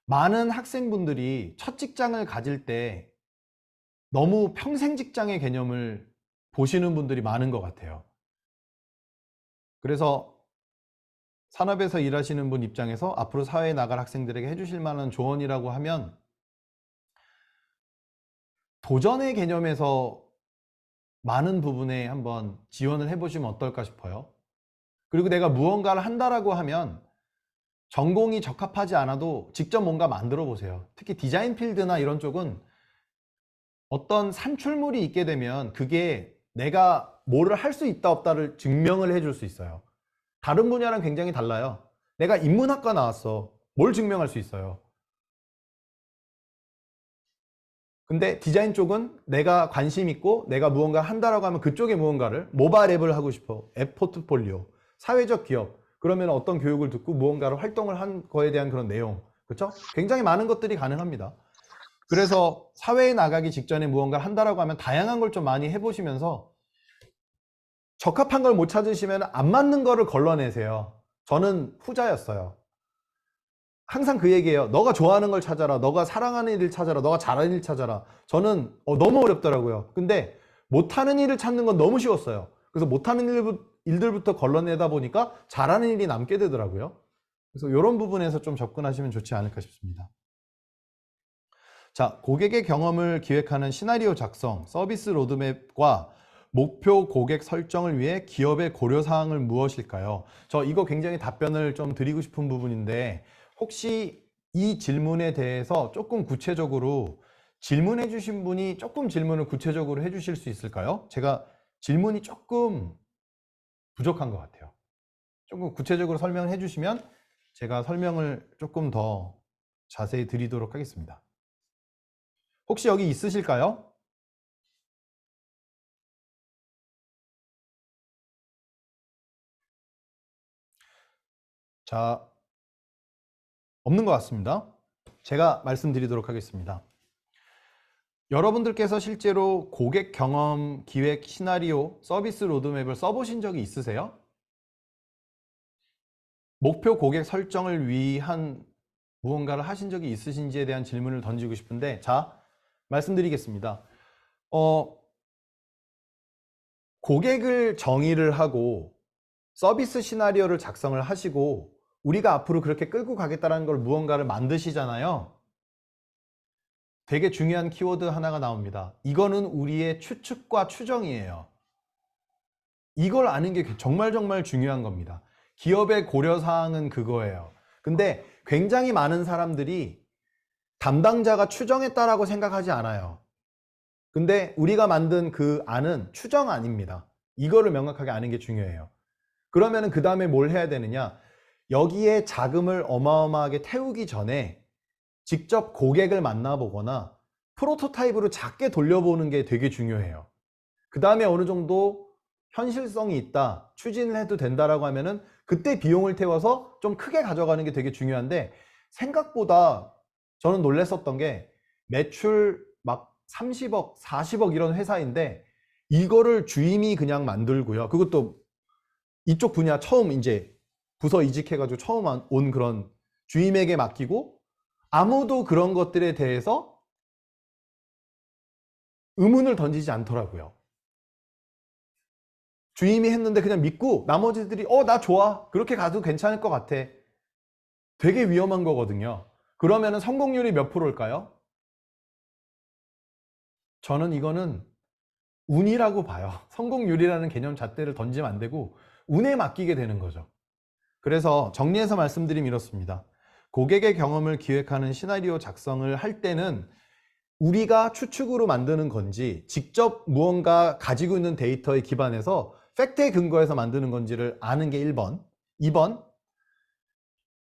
많은 학생분들이 첫 직장을 가질 때 너무 평생 직장의 개념을 보시는 분들이 많은 것 같아요. 그래서 산업에서 일하시는 분 입장에서 앞으로 사회에 나갈 학생들에게 해주실 만한 조언이라고 하면 도전의 개념에서 많은 부분에 한번 지원을 해보시면 어떨까 싶어요. 그리고 내가 무언가를 한다라고 하면 전공이 적합하지 않아도 직접 뭔가 만들어 보세요. 특히 디자인 필드나 이런 쪽은 어떤 산출물이 있게 되면 그게 내가 뭐를 할 수 있다 없다를 증명을 해줄 수 있어요. 다른 분야랑 굉장히 달라요. 내가 인문학과 나왔어. 뭘 증명할 수 있어요? 근데 디자인 쪽은 내가 관심 있고 내가 무언가를 한다라고 하면 그쪽에 무언가를 모바일 앱을 하고 싶어. 앱 포트폴리오, 사회적 기업. 그러면 어떤 교육을 듣고 무언가를 활동을 한 거에 대한 그런 내용. 그렇죠? 굉장히 많은 것들이 가능합니다. 그래서 사회에 나가기 직전에 무언가를 한다라고 하면 다양한 걸 좀 많이 해보시면서 적합한 걸 못 찾으시면 안 맞는 거를 걸러내세요. 저는 후자였어요. 항상 그 얘기예요. 너가 좋아하는 걸 찾아라. 너가 사랑하는 일을 찾아라. 너가 잘하는 일 찾아라. 저는 너무 어렵더라고요. 근데 못하는 일을 찾는 건 너무 쉬웠어요. 그래서 못하는 일들부터 걸러내다 보니까 잘하는 일이 남게 되더라고요. 그래서 이런 부분에서 좀 접근하시면 좋지 않을까 싶습니다. 자, 고객의 경험을 기획하는 시나리오 작성, 서비스 로드맵과 목표 고객 설정을 위해 기업의 고려사항을 무엇일까요? 저 이거 굉장히 답변을 좀 드리고 싶은 부분인데 혹시 이 질문에 대해서 조금 구체적으로 질문해 주신 분이 조금 질문을 구체적으로 해 주실 수 있을까요? 제가 질문이 조금 부족한 것 같아요. 조금 구체적으로 설명을 해 주시면 제가 설명을 조금 더 자세히 드리도록 하겠습니다. 혹시 여기 있으실까요? 자, 없는 것 같습니다. 제가 말씀드리도록 하겠습니다. 여러분들께서 실제로 고객 경험 기획 시나리오 서비스 로드맵을 써보신 적이 있으세요? 목표 고객 설정을 위한 무언가를 하신 적이 있으신지에 대한 질문을 던지고 싶은데, 자, 말씀드리겠습니다. 고객을 정의를 하고 서비스 시나리오를 작성을 하시고 우리가 앞으로 그렇게 끌고 가겠다는 걸 무언가를 만드시잖아요. 되게 중요한 키워드 하나가 나옵니다. 이거는 우리의 추측과 추정이에요. 이걸 아는 게 정말 중요한 겁니다. 기업의 고려사항은 그거예요. 근데 굉장히 많은 사람들이 담당자가 추정했다라고 생각하지 않아요. 근데 우리가 만든 그 안은 추정 아닙니다. 이거를 명확하게 아는 게 중요해요. 그러면은 그 다음에 뭘 해야 되느냐? 여기에 자금을 어마어마하게 태우기 전에 직접 고객을 만나보거나 프로토타입으로 작게 돌려보는 게 되게 중요해요. 그 다음에 어느 정도 현실성이 있다, 추진을 해도 된다라고 하면은 그때 비용을 태워서 좀 크게 가져가는 게 되게 중요한데, 생각보다 저는 놀랬었던 게 매출 막 30억, 40억 이런 회사인데 이거를 주임이 그냥 만들고요. 그것도 이쪽 분야 처음 이제 부서 이직해가지고 처음 온 그런 주임에게 맡기고 아무도 그런 것들에 대해서 의문을 던지지 않더라고요. 주임이 했는데 그냥 믿고 나머지들이 나 좋아, 그렇게 가도 괜찮을 것 같아. 되게 위험한 거거든요. 그러면은 성공률이 몇 프로일까요? 저는 이거는 운이라고 봐요. 성공률이라는 개념 자체를 던지면 안 되고 운에 맡기게 되는 거죠. 그래서 정리해서 말씀드리면 이렇습니다. 고객의 경험을 기획하는 시나리오 작성을 할 때는 우리가 추측으로 만드는 건지 직접 무언가 가지고 있는 데이터에 기반해서 팩트에 근거해서 만드는 건지를 아는 게 1번. 2번,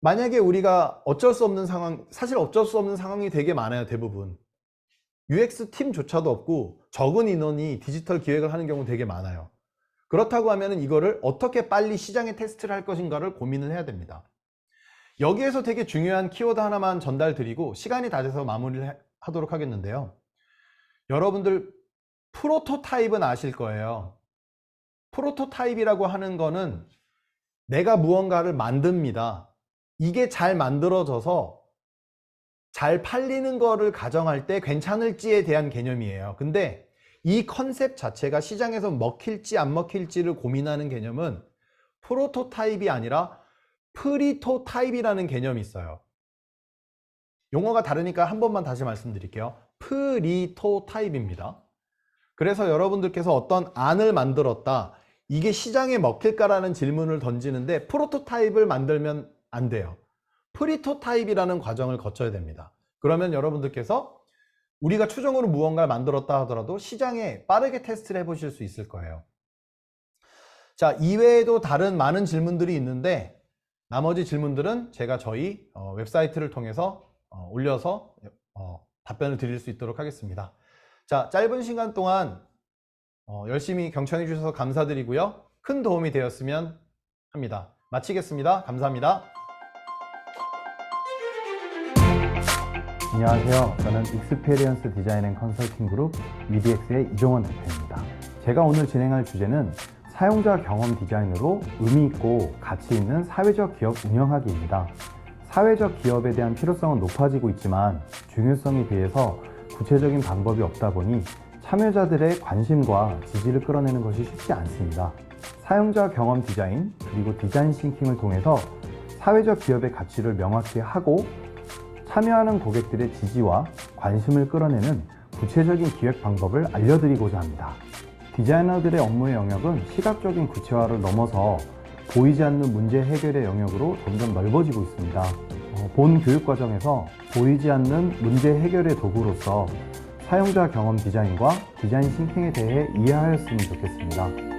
만약에 우리가 어쩔 수 없는 상황, 사실 어쩔 수 없는 상황이 되게 많아요. 대부분 UX 팀조차도 없고 적은 인원이 디지털 기획을 하는 경우 되게 많아요. 그렇다고 하면 이거를 어떻게 빨리 시장에 테스트를 할 것인가를 고민을 해야 됩니다. 여기에서 되게 중요한 키워드 하나만 전달드리고 시간이 다 돼서 마무리를 하도록 하겠는데요. 여러분들 프로토타입은 아실 거예요. 프로토타입이라고 하는 거는 내가 무언가를 만듭니다. 이게 잘 만들어져서 잘 팔리는 거를 가정할 때 괜찮을지에 대한 개념이에요. 근데 이 컨셉 자체가 시장에서 먹힐지 안 먹힐지를 고민하는 개념은 프로토타입이 아니라 프리토타입이라는 개념이 있어요. 용어가 다르니까 한 번만 다시 말씀드릴게요. 프리토타입입니다. 그래서 여러분들께서 어떤 안을 만들었다, 이게 시장에 먹힐까라는 질문을 던지는데 프로토타입을 만들면 안 돼요. 프리토타입이라는 과정을 거쳐야 됩니다. 그러면 여러분들께서 우리가 추정으로 무언가를 만들었다 하더라도 시장에 빠르게 테스트를 해보실 수 있을 거예요. 자, 이외에도 다른 많은 질문들이 있는데 나머지 질문들은 제가 저희 웹사이트를 통해서 올려서 답변을 드릴 수 있도록 하겠습니다. 자, 짧은 시간 동안 열심히 경청해 주셔서 감사드리고요. 큰 도움이 되었으면 합니다. 마치겠습니다. 감사합니다. 안녕하세요. 저는 익스페리언스 디자인 앤 컨설팅 그룹 EDX의 이종원 대표입니다. 제가 오늘 진행할 주제는 사용자 경험 디자인으로 의미 있고 가치 있는 사회적 기업 운영하기입니다. 사회적 기업에 대한 필요성은 높아지고 있지만 중요성에 비해서 구체적인 방법이 없다 보니 참여자들의 관심과 지지를 끌어내는 것이 쉽지 않습니다. 사용자 경험 디자인 그리고 디자인 싱킹을 통해서 사회적 기업의 가치를 명확히 하고 참여하는 고객들의 지지와 관심을 끌어내는 구체적인 기획 방법을 알려드리고자 합니다. 디자이너들의 업무의 영역은 시각적인 구체화를 넘어서 보이지 않는 문제 해결의 영역으로 점점 넓어지고 있습니다. 본 교육과정에서 보이지 않는 문제 해결의 도구로서 사용자 경험 디자인과 디자인 싱킹에 대해 이해하였으면 좋겠습니다.